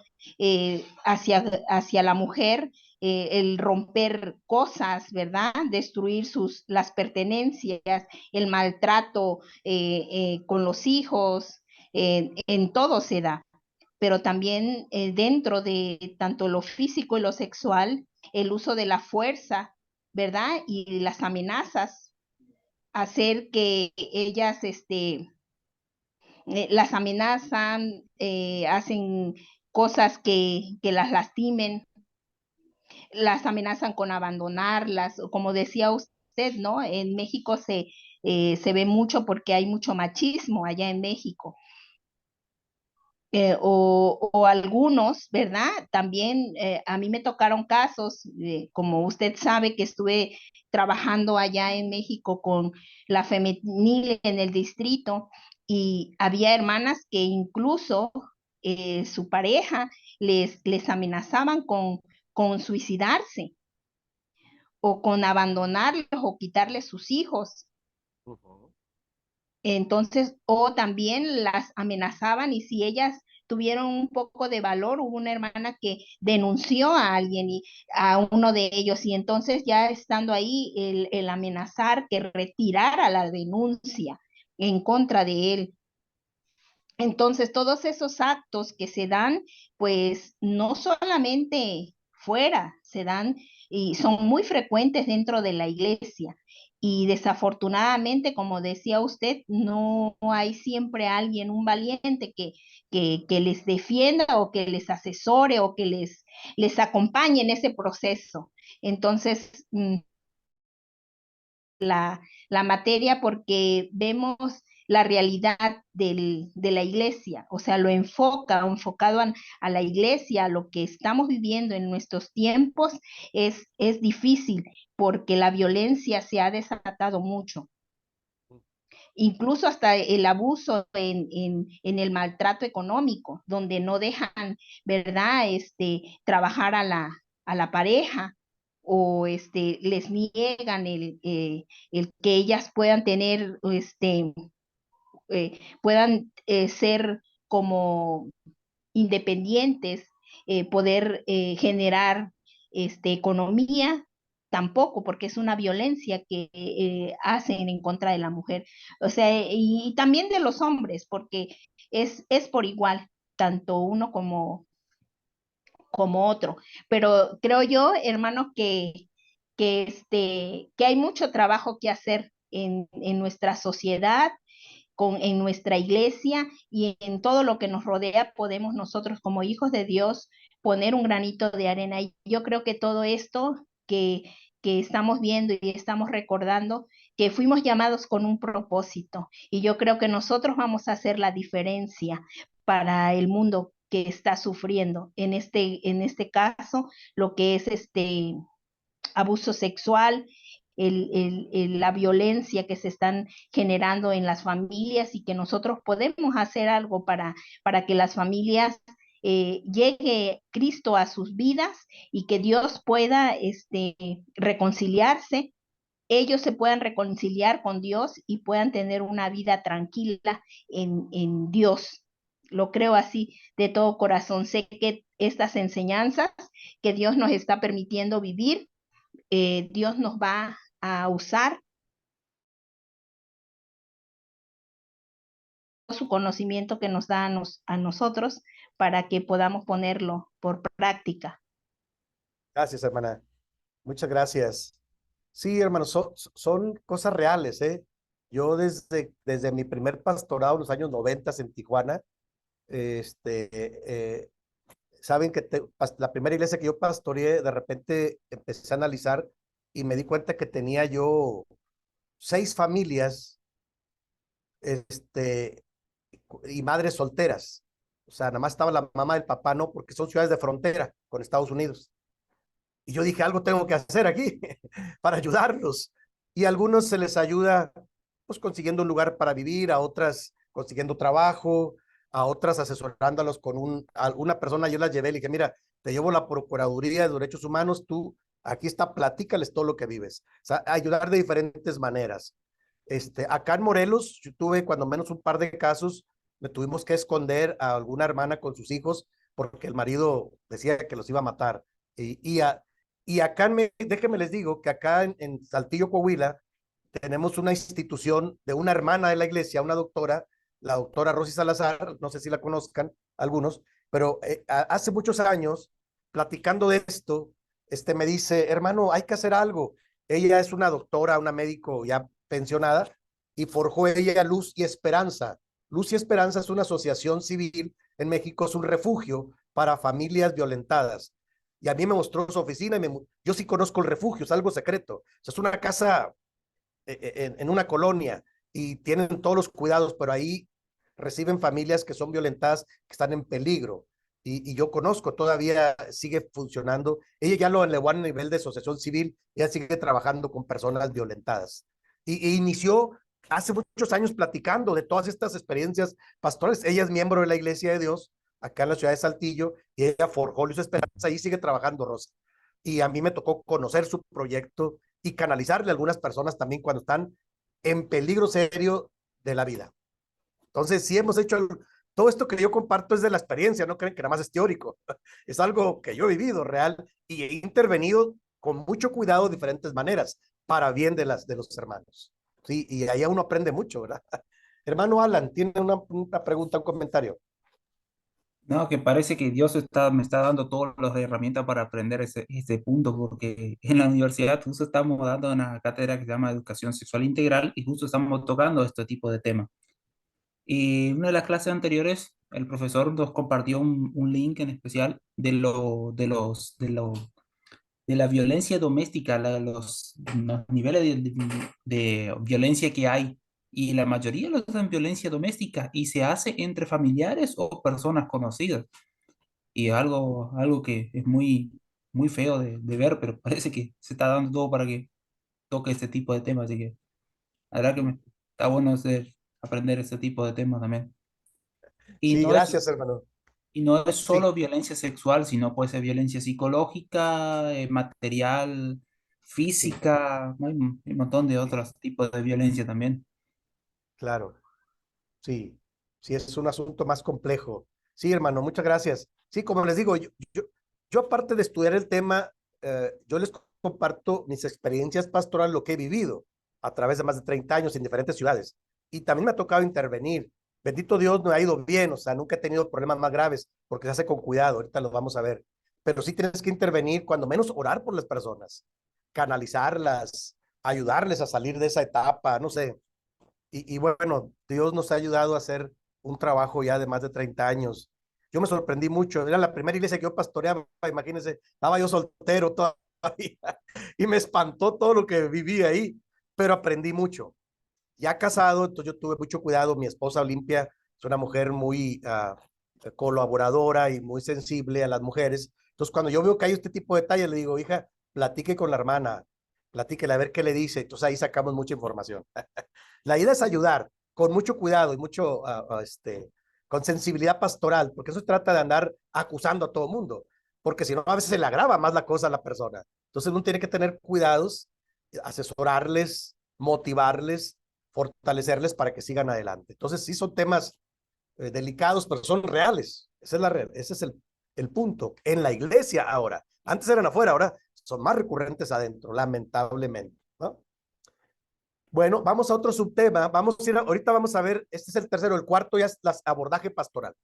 hacia la mujer, el romper cosas, ¿verdad? Destruir las pertenencias, el maltrato con los hijos, en todo se da, pero también dentro de tanto lo físico y lo sexual, el uso de la fuerza, ¿verdad? Y las amenazas, hacer que ellas, las amenazan, hacen cosas que las lastimen, las amenazan con abandonarlas, o como decía usted, ¿no? En México se ve mucho porque hay mucho machismo allá en México. O algunos, ¿verdad? También a mí me tocaron casos, como usted sabe que estuve trabajando allá en México con la femenil en el distrito y había hermanas que incluso su pareja les amenazaban con suicidarse o con abandonarlos o quitarles sus hijos. Ujú. Entonces, o también las amenazaban y si ellas tuvieron un poco de valor, hubo una hermana que denunció a alguien y a uno de ellos y entonces ya estando ahí el amenazar que retirara la denuncia en contra de él. Entonces, todos esos actos que se dan, pues no solamente fuera, se dan y son muy frecuentes dentro de la iglesia. Y desafortunadamente, como decía usted, no hay siempre alguien, un valiente que les defienda o que les asesore o que les acompañe en ese proceso. Entonces, la materia porque vemos la realidad de la iglesia, o sea, lo enfocado a la iglesia, a lo que estamos viviendo en nuestros tiempos, es difícil porque la violencia se ha desatado mucho. Incluso hasta el abuso en el maltrato económico, donde no dejan, ¿verdad? Trabajar a la pareja o les niegan el que ellas puedan tener, puedan ser como independientes, poder generar economía, tampoco, porque es una violencia que hacen en contra de la mujer. O sea, y también de los hombres, porque es por igual, tanto uno como otro. Pero creo yo, hermano, que hay mucho trabajo que hacer en nuestra sociedad, en nuestra iglesia y en todo lo que nos rodea, podemos nosotros como hijos de Dios poner un granito de arena. Y yo creo que todo esto que estamos viendo y estamos recordando, que fuimos llamados con un propósito. Y yo creo que nosotros vamos a hacer la diferencia para el mundo que está sufriendo. En este caso, lo que es abuso sexual, la violencia que se están generando en las familias y que nosotros podemos hacer algo para que las familias llegue Cristo a sus vidas y que Dios pueda reconciliarse, ellos se puedan reconciliar con Dios y puedan tener una vida tranquila en Dios. Lo creo así de todo corazón. Sé que estas enseñanzas que Dios nos está permitiendo vivir, Dios nos va a usar su conocimiento que nos da a nosotros para que podamos ponerlo por práctica. Gracias, hermana. Muchas gracias. Sí, hermano, son cosas reales, ¿eh? Yo desde mi primer pastorado en los años 90 en Tijuana, este, saben que la primera iglesia que yo pastoreé, de repente empecé a analizar y me di cuenta que tenía yo 6 familias, este, y madres solteras. O sea, nada más estaba la mamá del papá, no, porque son ciudades de frontera con Estados Unidos. Y yo dije, algo tengo que hacer aquí para ayudarlos. Y a algunos se les ayuda, pues consiguiendo un lugar para vivir, a otras consiguiendo trabajo, a otras asesorándolos con alguna persona. Yo las llevé y le dije, mira, te llevo la Procuraduría de Derechos Humanos, tú aquí está, platícales todo lo que vives. O sea, ayudar de diferentes maneras. Acá en Morelos, yo tuve cuando menos un par de casos, me tuvimos que esconder a alguna hermana con sus hijos porque el marido decía que los iba a matar. Y, y, a- y acá, déjenme les digo que acá en Saltillo, Coahuila, tenemos una institución de una hermana de la iglesia, una doctora, la doctora Rosy Salazar, no sé si la conozcan algunos, pero hace muchos años, platicando de esto, me dice, hermano, hay que hacer algo. Ella es una doctora, una médico ya pensionada, y forjó ella Luz y Esperanza. Luz y Esperanza es una asociación civil en México, es un refugio para familias violentadas. Y a mí me mostró su oficina, yo sí conozco el refugio, es algo secreto. O sea, es una casa en una colonia y tienen todos los cuidados, pero ahí reciben familias que son violentadas, que están en peligro. Y yo conozco, todavía sigue funcionando. Ella ya lo elevó a nivel de asociación civil, ella sigue trabajando con personas violentadas. Y inició hace muchos años platicando de todas estas experiencias pastorales. Ella es miembro de la Iglesia de Dios, acá en la ciudad de Saltillo, y ella forjó Luz Esperanza, ahí sigue trabajando, Rosa. Y a mí me tocó conocer su proyecto y canalizarle a algunas personas también cuando están en peligro serio de la vida. Entonces, sí hemos hecho todo esto que yo comparto es de la experiencia, no creen que nada más es teórico, es algo que yo he vivido real y he intervenido con mucho cuidado de diferentes maneras para bien de los hermanos. Sí, y ahí uno aprende mucho, ¿verdad? Hermano Alan, tiene una pregunta, un comentario. No, que parece que me está dando todas las herramientas para aprender ese punto, porque en la universidad justo estamos dando una cátedra que se llama Educación Sexual Integral y justo estamos tocando este tipo de temas. Y en una de las clases anteriores, el profesor nos compartió un link en especial de la violencia doméstica, los niveles de violencia que hay. Y la mayoría lo hacen violencia doméstica y se hace entre familiares o personas conocidas. Y es algo que es muy feo de ver, pero parece que se está dando todo para que toque este tipo de temas. Así que la verdad que está bueno aprender este tipo de temas también. Y Sí, no es, gracias, hermano. y no es solo Sí, violencia sexual, sino puede ser violencia psicológica, material, sí, física, hay un montón de sí, otros tipos de violencia también. claro. Sí, sí, es un asunto más complejo. Sí, hermano, muchas gracias. Sí, como les digo, yo aparte de estudiar el tema, yo les comparto mis experiencias pastorales, lo que he vivido a través de más de 30 años en diferentes ciudades. Y también me ha tocado intervenir. Bendito Dios, me ha ido bien, o sea, nunca he tenido problemas más graves porque se hace con cuidado, ahorita los vamos a ver. Pero sí tienes que intervenir, cuando menos orar por las personas, canalizarlas, ayudarles a salir de esa etapa, no sé, y bueno, Dios nos ha ayudado a hacer un trabajo ya de más de 30 años. Yo me sorprendí mucho, era la primera iglesia que yo pastoreaba, imagínense, estaba yo soltero todavía y me espantó todo lo que viví ahí, pero aprendí mucho. Ya casado, entonces yo tuve mucho cuidado, mi esposa Olimpia es una mujer muy colaboradora y muy sensible a las mujeres, entonces cuando yo veo que hay este tipo de detalles, le digo, hija, platique con la hermana, platíquele a ver qué le dice, entonces ahí sacamos mucha información. La idea es ayudar con mucho cuidado y mucho, con sensibilidad pastoral, porque eso se trata de andar acusando a todo mundo, porque si no, a veces se le agrava más la cosa a la persona. Entonces uno tiene que tener cuidados, asesorarles, motivarles, fortalecerles para que sigan adelante. Entonces sí son temas delicados, pero son reales. Ese es el punto. En la iglesia ahora, antes eran afuera, ahora son más recurrentes adentro, lamentablemente, ¿no? Bueno, vamos a otro subtema. Ahorita vamos a ver, este es el tercero, el cuarto ya es el abordaje pastoral.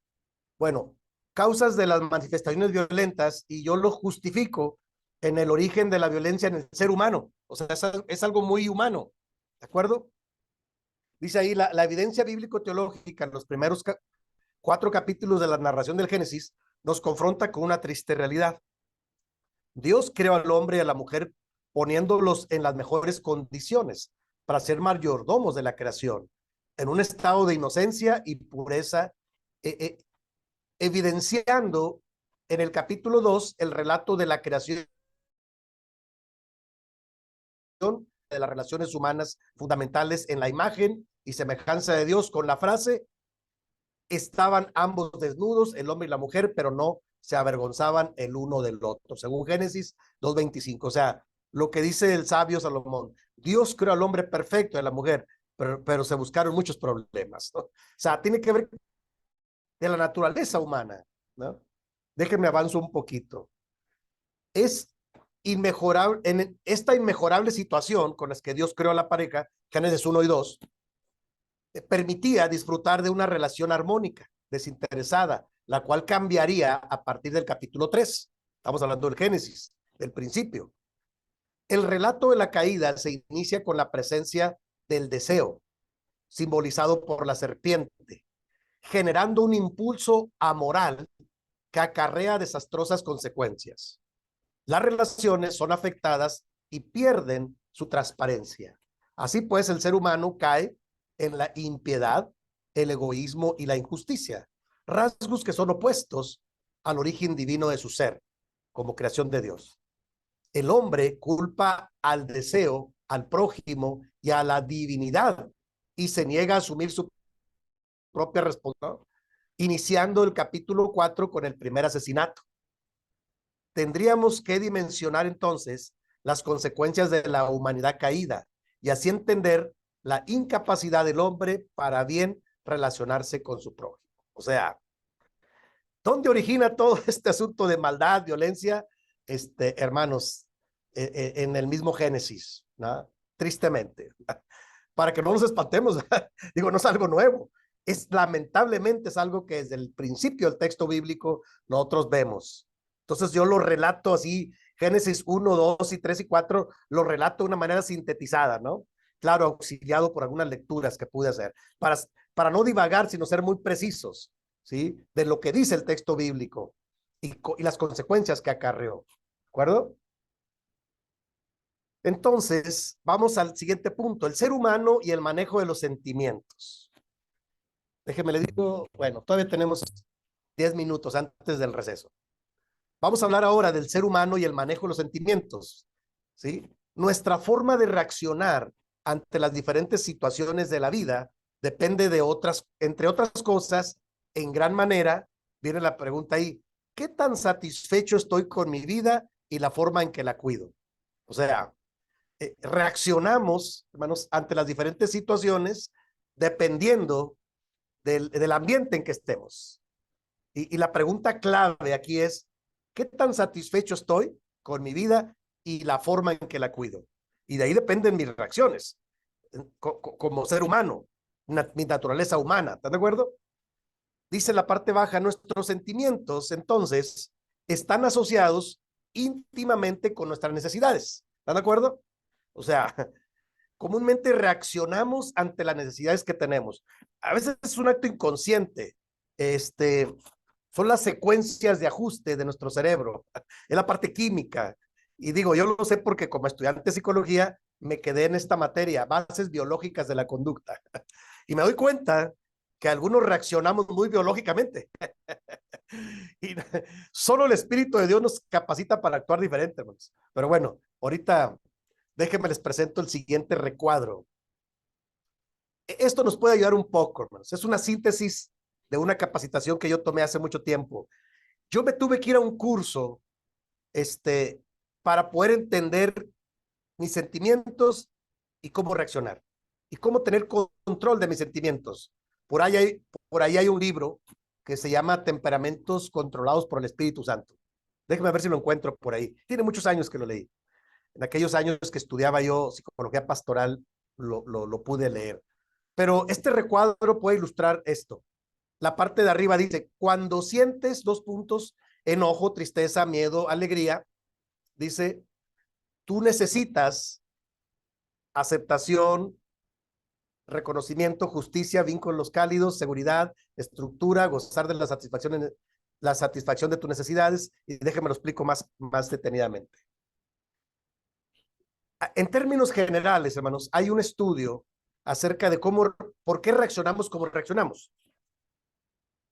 Bueno, causas de las manifestaciones violentas y yo lo justifico en el origen de la violencia en el ser humano. O sea, es algo muy humano. ¿De acuerdo? Dice ahí la evidencia bíblico-teológica en los primeros 4 capítulos de la narración del Génesis nos confronta con una triste realidad. Dios creó al hombre y a la mujer poniéndolos en las mejores condiciones para ser mayordomos de la creación, en un estado de inocencia y pureza, eh, eh, evidenciando en el capítulo 2 el relato de la creación de las relaciones humanas fundamentales en la imagen y semejanza de Dios con la frase, estaban ambos desnudos, el hombre y la mujer, pero no se avergonzaban el uno del otro, según Génesis 2:25. O sea, lo que dice el sabio Salomón, Dios creó al hombre perfecto y a la mujer, pero se buscaron muchos problemas, ¿no? O sea, tiene que ver de la naturaleza humana, ¿no? Déjenme avanzo un poquito. Es inmejorable, en esta inmejorable situación con la que Dios creó a la pareja, Génesis 1 y 2, permitía disfrutar de una relación armónica, desinteresada, la cual cambiaría a partir del capítulo 3. Estamos hablando del Génesis, del principio. El relato de la caída se inicia con la presencia del deseo, simbolizado por la serpiente, generando un impulso amoral que acarrea desastrosas consecuencias. Las relaciones son afectadas y pierden su transparencia. Así pues, el ser humano cae en la impiedad, el egoísmo y la injusticia, rasgos que son opuestos al origen divino de su ser, como creación de Dios. El hombre culpa al deseo, al prójimo y a la divinidad y se niega a asumir su propia responsabilidad, iniciando el capítulo 4 con el primer asesinato. Tendríamos que dimensionar entonces las consecuencias de la humanidad caída y así entender la incapacidad del hombre para bien relacionarse con su prójimo. O sea, ¿dónde origina todo este asunto de maldad, violencia? Hermanos, en el mismo Génesis, ¿no? Tristemente, para que no nos espantemos, digo, no es algo nuevo, lamentablemente es algo que desde el principio del texto bíblico nosotros vemos. Entonces yo lo relato así, Génesis 1, 2 y 3 y 4, lo relato de una manera sintetizada, ¿no? Claro, auxiliado por algunas lecturas que pude hacer, para no divagar, sino ser muy precisos, ¿sí? De lo que dice el texto bíblico y las consecuencias que acarreó, ¿de acuerdo? Entonces, vamos al siguiente punto, el ser humano y el manejo de los sentimientos. Déjeme le digo, bueno, todavía tenemos 10 minutos antes del receso. Vamos a hablar ahora del ser humano y el manejo de los sentimientos, ¿sí? Nuestra forma de reaccionar ante las diferentes situaciones de la vida depende de otras, entre otras cosas, en gran manera, viene la pregunta ahí, ¿qué tan satisfecho estoy con mi vida y la forma en que la cuido? O sea, reaccionamos, hermanos, ante las diferentes situaciones dependiendo del ambiente en que estemos. Y la pregunta clave aquí es, ¿qué tan satisfecho estoy con mi vida y la forma en que la cuido? Y de ahí dependen mis reacciones como ser humano, mi naturaleza humana, ¿están de acuerdo? Dice la parte baja, nuestros sentimientos entonces están asociados íntimamente con nuestras necesidades, ¿están de acuerdo? O sea, comúnmente reaccionamos ante las necesidades que tenemos. A veces es un acto inconsciente, son las secuencias de ajuste de nuestro cerebro, es la parte química. Y digo, yo lo sé porque como estudiante de psicología me quedé en esta materia, bases biológicas de la conducta. Y me doy cuenta que algunos reaccionamos muy biológicamente. Y solo el Espíritu de Dios nos capacita para actuar diferente, hermanos. Pero bueno, ahorita déjenme les presento el siguiente recuadro. Esto nos puede ayudar un poco, hermanos. Es una síntesis de una capacitación que yo tomé hace mucho tiempo. Yo me tuve que ir a un curso, para poder entender mis sentimientos y cómo reaccionar y cómo tener control de mis sentimientos. Por ahí hay un libro que se llama Temperamentos controlados por el Espíritu Santo. Déjeme ver si lo encuentro por ahí. Tiene muchos años que lo leí. En aquellos años que estudiaba yo psicología pastoral, lo pude leer. Pero este recuadro puede ilustrar esto. La parte de arriba dice, cuando sientes dos puntos, enojo, tristeza, miedo, alegría, dice, tú necesitas aceptación, reconocimiento, justicia, vínculos cálidos, seguridad, estructura, gozar de la satisfacción de tus necesidades, y déjeme lo explico más detenidamente. En términos generales, hermanos, hay un estudio acerca de por qué reaccionamos como reaccionamos.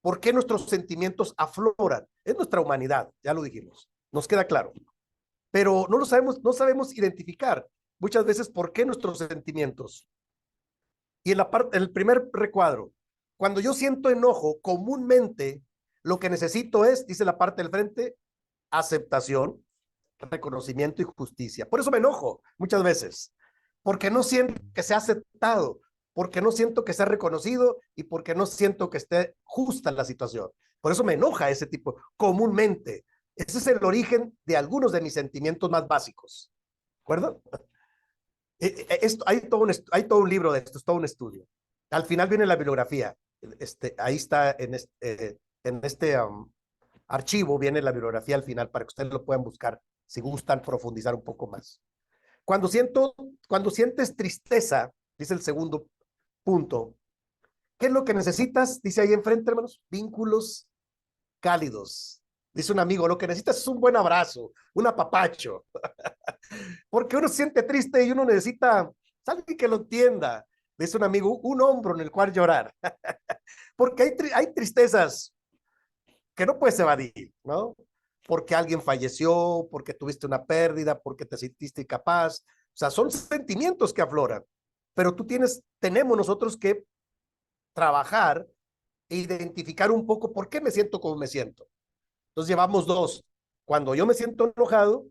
¿Por qué nuestros sentimientos afloran? Es nuestra humanidad, ya lo dijimos, nos queda claro. Pero no sabemos identificar muchas veces por qué nuestros sentimientos. Y en el primer recuadro, cuando yo siento enojo, comúnmente lo que necesito es, dice la parte del frente, aceptación, reconocimiento y justicia. Por eso me enojo muchas veces, porque no siento que sea aceptado, porque no siento que sea reconocido y porque no siento que esté justa la situación. Por eso me enoja ese tipo, comúnmente. Ese es el origen de algunos de mis sentimientos más básicos. ¿De acuerdo? Hay todo un libro de esto, es todo un estudio. Al final viene la bibliografía. Ahí está en este archivo, viene la bibliografía al final para que ustedes lo puedan buscar si gustan profundizar un poco más. Cuando sientes tristeza, dice el segundo punto, ¿qué es lo que necesitas? Dice ahí enfrente, hermanos, vínculos cálidos. Dice un amigo, lo que necesitas es un buen abrazo, un apapacho, porque uno se siente triste y uno necesita alguien que lo entienda. Dice un amigo, un hombro en el cual llorar, porque hay tristezas que no puedes evadir, ¿no? Porque alguien falleció, porque tuviste una pérdida, porque te sentiste incapaz. O sea, son sentimientos que afloran, pero tenemos nosotros que trabajar e identificar un poco por qué me siento como me siento. Entonces llevamos dos. Cuando yo me siento enojado,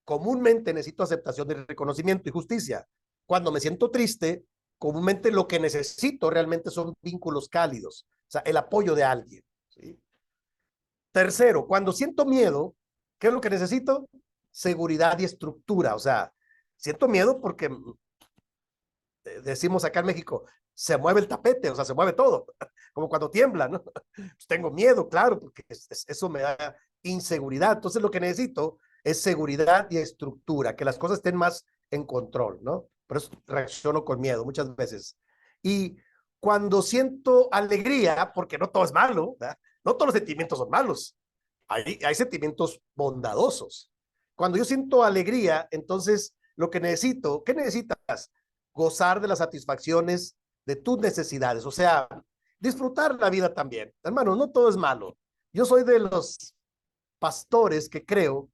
comúnmente necesito aceptación de reconocimiento y justicia. Cuando me siento triste, comúnmente lo que necesito realmente son vínculos cálidos, o sea, el apoyo de alguien, ¿sí? Tercero, cuando siento miedo, ¿qué es lo que necesito? Seguridad y estructura. O sea, siento miedo porque decimos acá en México, se mueve el tapete, o sea, se mueve todo, como cuando tiembla, ¿no? Pues tengo miedo, claro, porque eso me da inseguridad. Entonces lo que necesito es seguridad y estructura, que las cosas estén más en control, ¿no? Por eso reacciono con miedo muchas veces. Y cuando siento alegría, porque no todo es malo, ¿verdad? No todos los sentimientos son malos, hay sentimientos bondadosos. Cuando yo siento alegría, entonces lo que necesito, ¿qué necesitas? Gozar de las satisfacciones de tus necesidades, o sea, disfrutar la vida también. Hermano, no todo es malo. Yo soy de los pastores que creo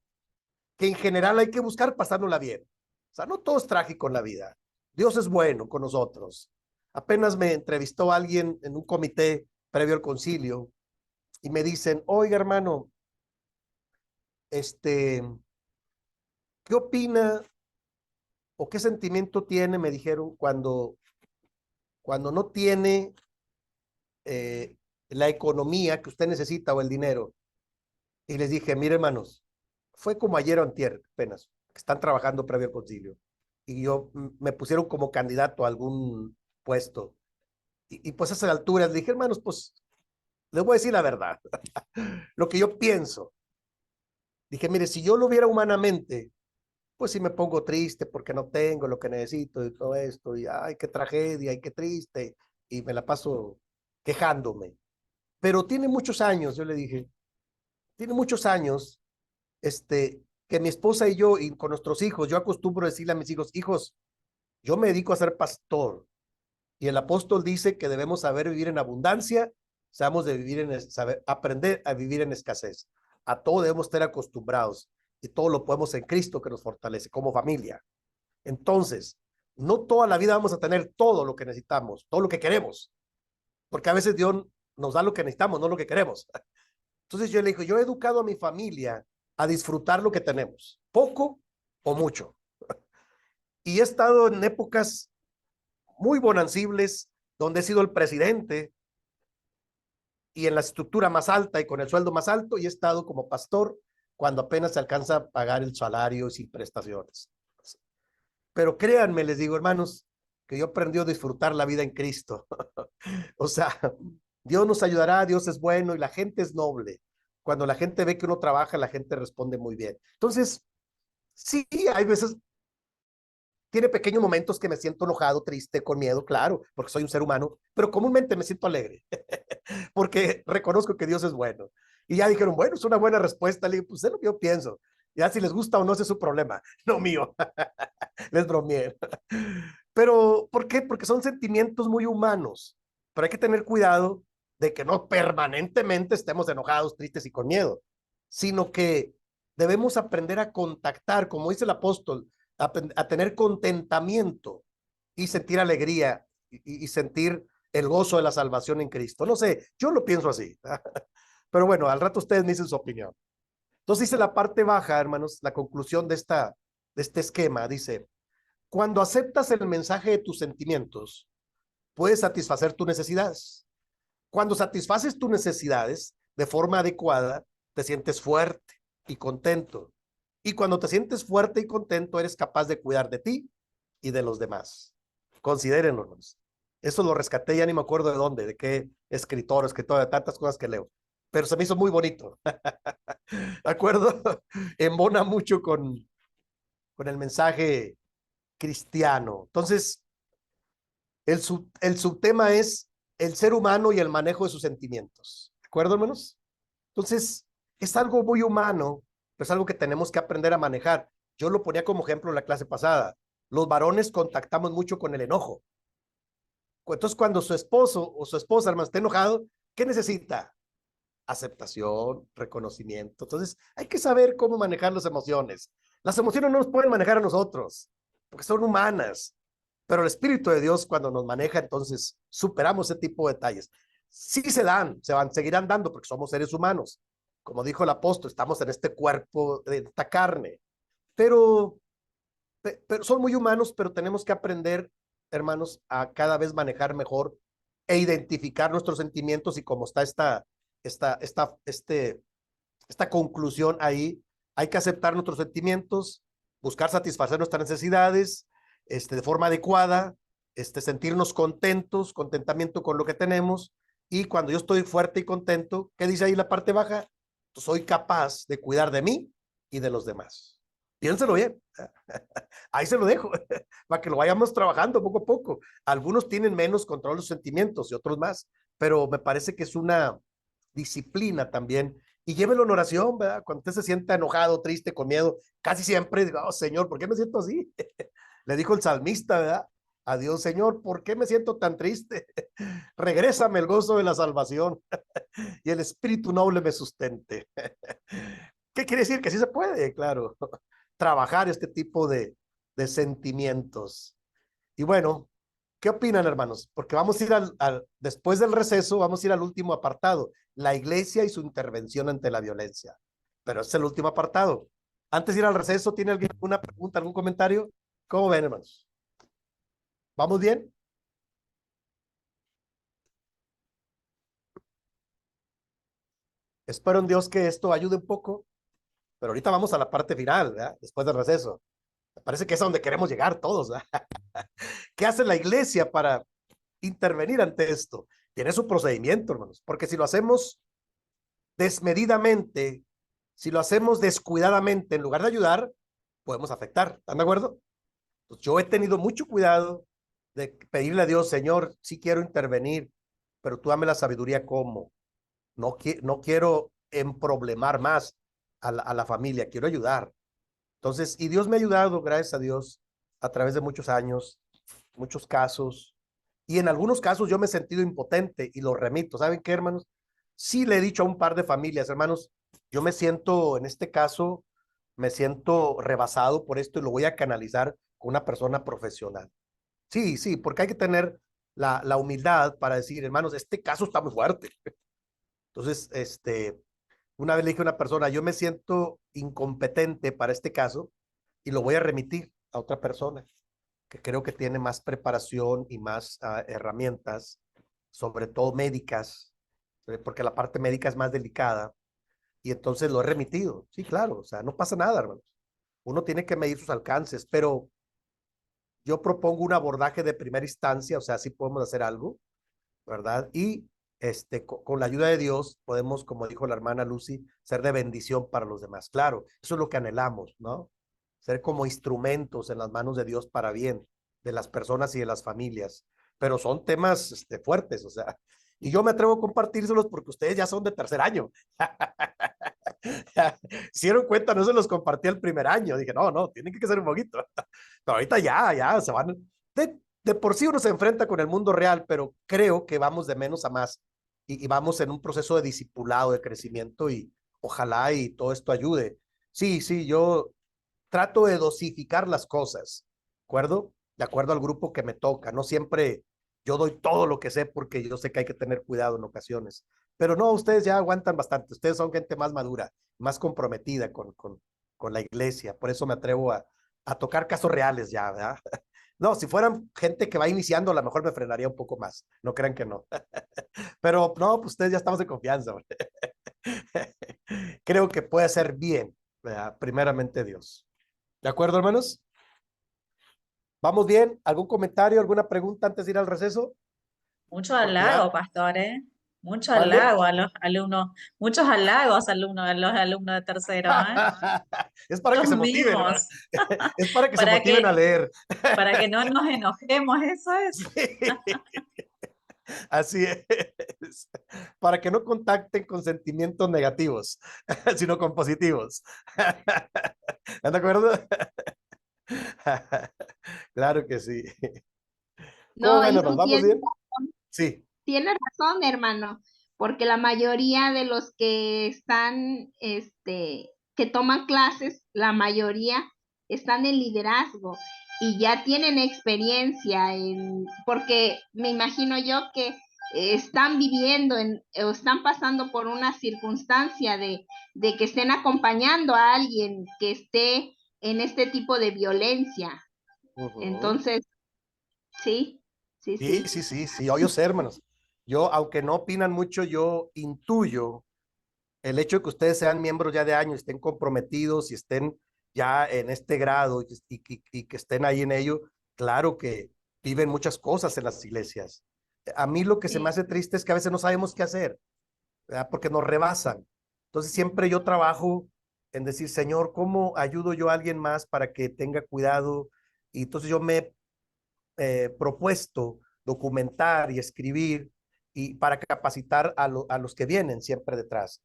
que en general hay que buscar pasárnosla bien. O sea, no todo es trágico en la vida. Dios es bueno con nosotros. Apenas me entrevistó alguien en un comité previo al concilio y me dicen, oiga, hermano, ¿qué opina o qué sentimiento tiene? Me dijeron cuando no tiene eh, la economía que usted necesita o el dinero. Y les dije, mire, hermanos, fue como ayer o antier, apenas, que están trabajando previo al concilio. Y me pusieron como candidato a algún puesto. Y pues a esa altura les dije, hermanos, pues les voy a decir la verdad, lo que yo pienso. Dije, mire, si yo lo viera humanamente, pues sí me pongo triste porque no tengo lo que necesito y todo esto, y ay, qué tragedia, y qué triste, y me la paso quejándome. Pero tiene muchos años, yo le dije, tiene muchos años, que mi esposa y yo, y con nuestros hijos, yo acostumbro decirle a mis hijos, hijos, yo me dedico a ser pastor, y el apóstol dice que debemos saber vivir en abundancia, sabemos de vivir saber, aprender a vivir en escasez. A todo debemos estar acostumbrados, y todo lo podemos en Cristo que nos fortalece como familia. Entonces, no toda la vida vamos a tener todo lo que necesitamos, todo lo que queremos, porque a veces Dios nos da lo que necesitamos, no lo que queremos. Entonces yo le digo, yo he educado a mi familia a disfrutar lo que tenemos, poco o mucho. Y he estado en épocas muy bonancibles, donde he sido el presidente y en la estructura más alta y con el sueldo más alto, y he estado como pastor cuando apenas se alcanza a pagar el salario sin prestaciones. Pero créanme, les digo, hermanos, que yo aprendí a disfrutar la vida en Cristo. O sea, Dios nos ayudará, Dios es bueno y la gente es noble. Cuando la gente ve que uno trabaja, la gente responde muy bien. Entonces, sí, hay veces, tiene pequeños momentos que me siento enojado, triste, con miedo, claro, porque soy un ser humano, pero comúnmente me siento alegre, porque reconozco que Dios es bueno. Y ya dijeron, bueno, es una buena respuesta. Le digo, pues es lo que yo pienso. Ya si les gusta o no, ese es su problema, no mío. Les bromeé. Pero, ¿por qué? Porque son sentimientos muy humanos, pero hay que tener cuidado de que no permanentemente estemos enojados, tristes y con miedo, sino que debemos aprender a contactar, como dice el apóstol, a tener contentamiento y sentir alegría y sentir el gozo de la salvación en Cristo. No sé, yo lo pienso así, pero bueno, al rato ustedes me dicen su opinión. Entonces dice la parte baja, hermanos, la conclusión de este esquema, dice, cuando aceptas el mensaje de tus sentimientos, puedes satisfacer tus necesidades. Cuando satisfaces tus necesidades de forma adecuada, te sientes fuerte y contento. Y cuando te sientes fuerte y contento, eres capaz de cuidar de ti y de los demás. Considérenlo. Eso lo rescaté, ya ni me acuerdo de dónde, de qué escritor, de tantas cosas que leo. Pero se me hizo muy bonito. ¿De acuerdo? Embona mucho con el mensaje cristiano. Entonces, el subtema es el ser humano y el manejo de sus sentimientos. ¿De acuerdo, hermanos? Entonces, es algo muy humano, pero es algo que tenemos que aprender a manejar. Yo lo ponía como ejemplo en la clase pasada. Los varones contactamos mucho con el enojo. Entonces, cuando su esposo o su esposa, hermano, está enojado, ¿qué necesita? Aceptación, reconocimiento. Entonces, hay que saber cómo manejar las emociones. Las emociones no nos pueden manejar a nosotros, porque son humanas. Pero el Espíritu de Dios, cuando nos maneja, entonces superamos ese tipo de detalles. Sí seguirán dando, porque somos seres humanos. Como dijo el apóstol, estamos en este cuerpo, de esta carne. Pero son muy humanos, pero tenemos que aprender, hermanos, a cada vez manejar mejor e identificar nuestros sentimientos y como está esta conclusión ahí, hay que aceptar nuestros sentimientos, buscar satisfacer nuestras necesidades de forma adecuada, sentirnos contentos, contentamiento con lo que tenemos, y cuando yo estoy fuerte y contento, ¿qué dice ahí la parte baja? Soy capaz de cuidar de mí y de los demás. Piénselo bien. Ahí se lo dejo, para que lo vayamos trabajando poco a poco. Algunos tienen menos control de los sentimientos y otros más, pero me parece que es una disciplina también. Y llévelo en oración, ¿verdad? Cuando usted se sienta enojado, triste, con miedo, casi siempre digo, oh, Señor, ¿por qué me siento así? Le dijo el salmista, ¿verdad? A Dios, Señor, ¿por qué me siento tan triste? Regrésame el gozo de la salvación y el espíritu noble me sustente. ¿Qué quiere decir? Que sí se puede, claro, trabajar este tipo de sentimientos. Y bueno, ¿qué opinan, hermanos? Porque vamos a ir después del receso, vamos a ir al último apartado, la iglesia y su intervención ante la violencia. Pero es el último apartado. Antes de ir al receso, ¿tiene alguien alguna pregunta, algún comentario? ¿Cómo ven, hermanos? ¿Vamos bien? Espero en Dios que esto ayude un poco, pero ahorita vamos a la parte final, ¿verdad? Después del receso. Me parece que es a donde queremos llegar todos, ¿verdad? ¿Qué hace la iglesia para intervenir ante esto? Tiene su procedimiento, hermanos, porque si lo hacemos desmedidamente, si lo hacemos descuidadamente, en lugar de ayudar, podemos afectar. ¿Están de acuerdo? Pues yo he tenido mucho cuidado de pedirle a Dios, Señor, sí quiero intervenir, pero tú dame la sabiduría cómo. No quiero emproblemar más a la familia, quiero ayudar. Entonces, y Dios me ha ayudado, gracias a Dios, a través de muchos años, muchos casos, y en algunos casos yo me he sentido impotente y lo remito. ¿Saben qué, hermanos? Sí le he dicho a un par de familias, hermanos, yo me siento, en este caso, me siento rebasado por esto y lo voy a canalizar con una persona profesional. Sí, sí, porque hay que tener la humildad para decir, hermanos, este caso está muy fuerte. Entonces, una vez le dije a una persona, yo me siento incompetente para este caso y lo voy a remitir a otra persona que creo que tiene más preparación y más herramientas, sobre todo médicas, porque la parte médica es más delicada, y entonces lo he remitido. Sí, claro, o sea, no pasa nada, hermanos. Uno tiene que medir sus alcances, pero yo propongo un abordaje de primera instancia, o sea, sí podemos hacer algo, ¿verdad? Y con la ayuda de Dios podemos, como dijo la hermana Lucy, ser de bendición para los demás. Claro, eso es lo que anhelamos, ¿no? Ser como instrumentos en las manos de Dios para bien de las personas y de las familias. Pero son temas fuertes, o sea, y yo me atrevo a compartírselos porque ustedes ya son de tercer año. Se dieron cuenta, no se los compartí el primer año. Dije, no, tienen que ser un poquito. Pero ahorita ya, se van. De por sí uno se enfrenta con el mundo real, pero creo que vamos de menos a más y vamos en un proceso de discipulado, de crecimiento y ojalá y todo esto ayude. Sí, sí, yo trato de dosificar las cosas, ¿de acuerdo? De acuerdo al grupo que me toca. No siempre yo doy todo lo que sé porque yo sé que hay que tener cuidado en ocasiones. Pero no, ustedes ya aguantan bastante. Ustedes son gente más madura, más comprometida con la iglesia. Por eso me atrevo a tocar casos reales ya, ¿verdad? No, si fueran gente que va iniciando, a lo mejor me frenaría un poco más. No crean que no. Pero no, pues ustedes ya estamos en confianza. Creo que puede ser bien, ¿verdad? Primeramente Dios. ¿De acuerdo, hermanos? ¿Vamos bien? ¿Algún comentario, alguna pregunta antes de ir al receso? Mucho Porque halago, ya, pastor, ¿eh? Mucho mande. halago a los alumnos, muchos halagos alumnos, a los alumnos de tercero, ¿eh? Es para que Muchos se motiven, hermano. mimos, Es para que se para motiven a que, leer. para que no nos enojemos, eso es. Así es. Para que no contacten con sentimientos negativos, sino con positivos. ¿Están de acuerdo? Claro que sí. ¿Cómo No, ven, y hermanos? sí ¿Vamos bien? Sí. tienes razón, hermano, porque la mayoría de los que están, que toman clases, la mayoría están en liderazgo y ya tienen experiencia porque me imagino yo que están viviendo o están pasando por una circunstancia de que estén acompañando a alguien que esté en este tipo de violencia. Ujú. Entonces, sí, sí, Sí, sí. sí, sí, sí, yo sé, hermanos. Yo, aunque no opinan mucho, yo intuyo el hecho de que ustedes sean miembros ya de años, estén comprometidos y estén ya en este grado y que estén ahí en ello, claro que viven muchas cosas en las iglesias. A mí lo que se me Sí. hace triste es que a veces no sabemos qué hacer, ¿verdad? Porque nos rebasan. Entonces siempre yo trabajo en decir, Señor, ¿cómo ayudo yo a alguien más para que tenga cuidado? Y entonces yo me he propuesto documentar y escribir y para capacitar a los que vienen siempre detrás.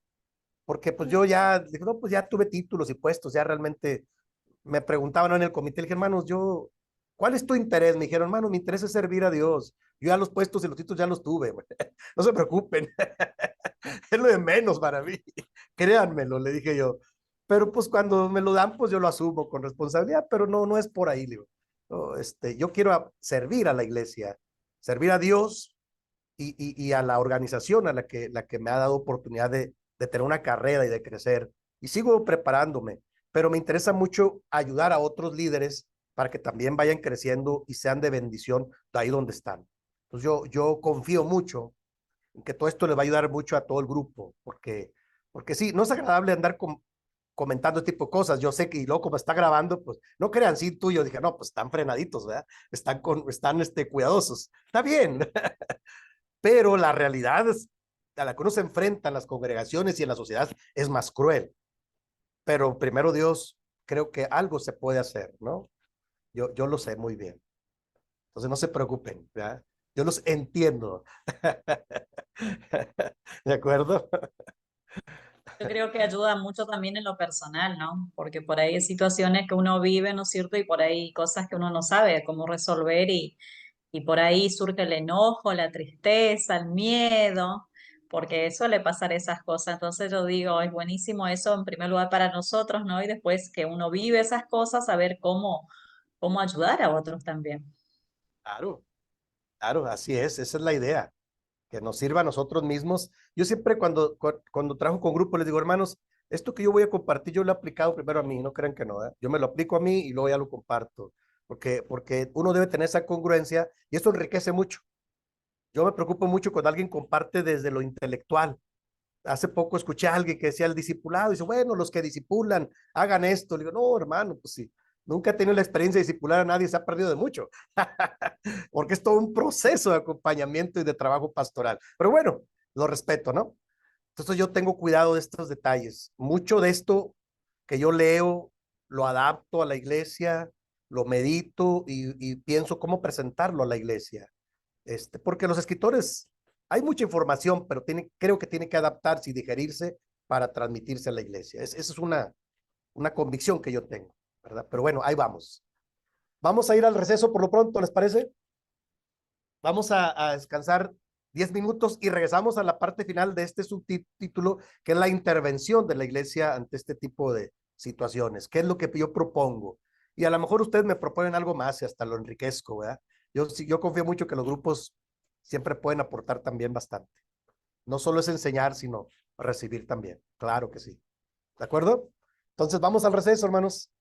Porque pues yo ya, digo, no, pues ya tuve títulos y puestos, ya realmente me preguntaban, ¿no? En el comité, le dije, hermanos, yo, ¿cuál es tu interés? Me dijeron, hermano, mi interés es servir a Dios. Yo ya los puestos y los títulos ya los tuve, güey. No se preocupen. Es lo de menos para mí. Créanmelo, le dije yo. Pero pues cuando me lo dan, pues yo lo asumo con responsabilidad, pero no, no es por ahí, digo. No, yo quiero servir a la iglesia, servir a Dios y a la organización a la que me ha dado oportunidad de tener una carrera y de crecer. Y sigo preparándome, pero me interesa mucho ayudar a otros líderes para que también vayan creciendo y sean de bendición de ahí donde están. Entonces yo confío mucho en que todo esto le va a ayudar mucho a todo el grupo, porque sí, no es agradable andar comentando este tipo de cosas. Yo sé que, y luego como está grabando, pues no crean, sí, tú, yo dije, no, pues están frenaditos, ¿verdad? Están cuidadosos. Está bien, pero la realidad a la que uno se enfrenta en las congregaciones y en la sociedad es más cruel. Pero primero Dios, creo que algo se puede hacer, ¿no? Yo lo sé muy bien. Entonces no se preocupen, ¿verdad? Yo los entiendo. ¿De acuerdo? Yo creo que ayuda mucho también en lo personal, ¿no? Porque por ahí hay situaciones que uno vive, ¿no es cierto? Y por ahí hay cosas que uno no sabe cómo resolver y por ahí surge el enojo, la tristeza, el miedo, porque suele pasar esas cosas. Entonces yo digo, es buenísimo eso en primer lugar para nosotros, ¿no? Y después que uno vive esas cosas, saber cómo ayudar a otros también. Claro, claro, así es, esa es la idea, que nos sirva a nosotros mismos. Yo siempre cuando trabajo con grupos les digo, hermanos, esto que yo voy a compartir, yo lo he aplicado primero a mí, no crean que no, ¿eh? Yo me lo aplico a mí y luego ya lo comparto, porque uno debe tener esa congruencia y eso enriquece mucho. Yo me preocupo mucho cuando alguien comparte desde lo intelectual. Hace poco escuché a alguien que decía el discipulado, dice, bueno, los que discipulan, hagan esto. Le digo, no, hermano, pues sí, nunca he tenido la experiencia de discipular a nadie, se ha perdido de mucho, porque es todo un proceso de acompañamiento y de trabajo pastoral. Pero bueno, lo respeto, ¿no? Entonces yo tengo cuidado de estos detalles. Mucho de esto que yo leo, lo adapto a la iglesia, lo medito y pienso cómo presentarlo a la iglesia. Porque los escritores, hay mucha información, pero creo que tiene que adaptarse y digerirse para transmitirse a la iglesia. Esa es una convicción que yo tengo, ¿verdad? Pero bueno, ahí vamos. Vamos a ir al receso por lo pronto, ¿les parece? Vamos a descansar 10 minutos y regresamos a la parte final de este subtítulo, que es la intervención de la iglesia ante este tipo de situaciones. ¿Qué es lo que yo propongo? Y a lo mejor ustedes me proponen algo más y hasta lo enriquezco, ¿verdad? Yo confío mucho que los grupos siempre pueden aportar también bastante. No solo es enseñar, sino recibir también. Claro que sí. ¿De acuerdo? Entonces vamos al receso, hermanos.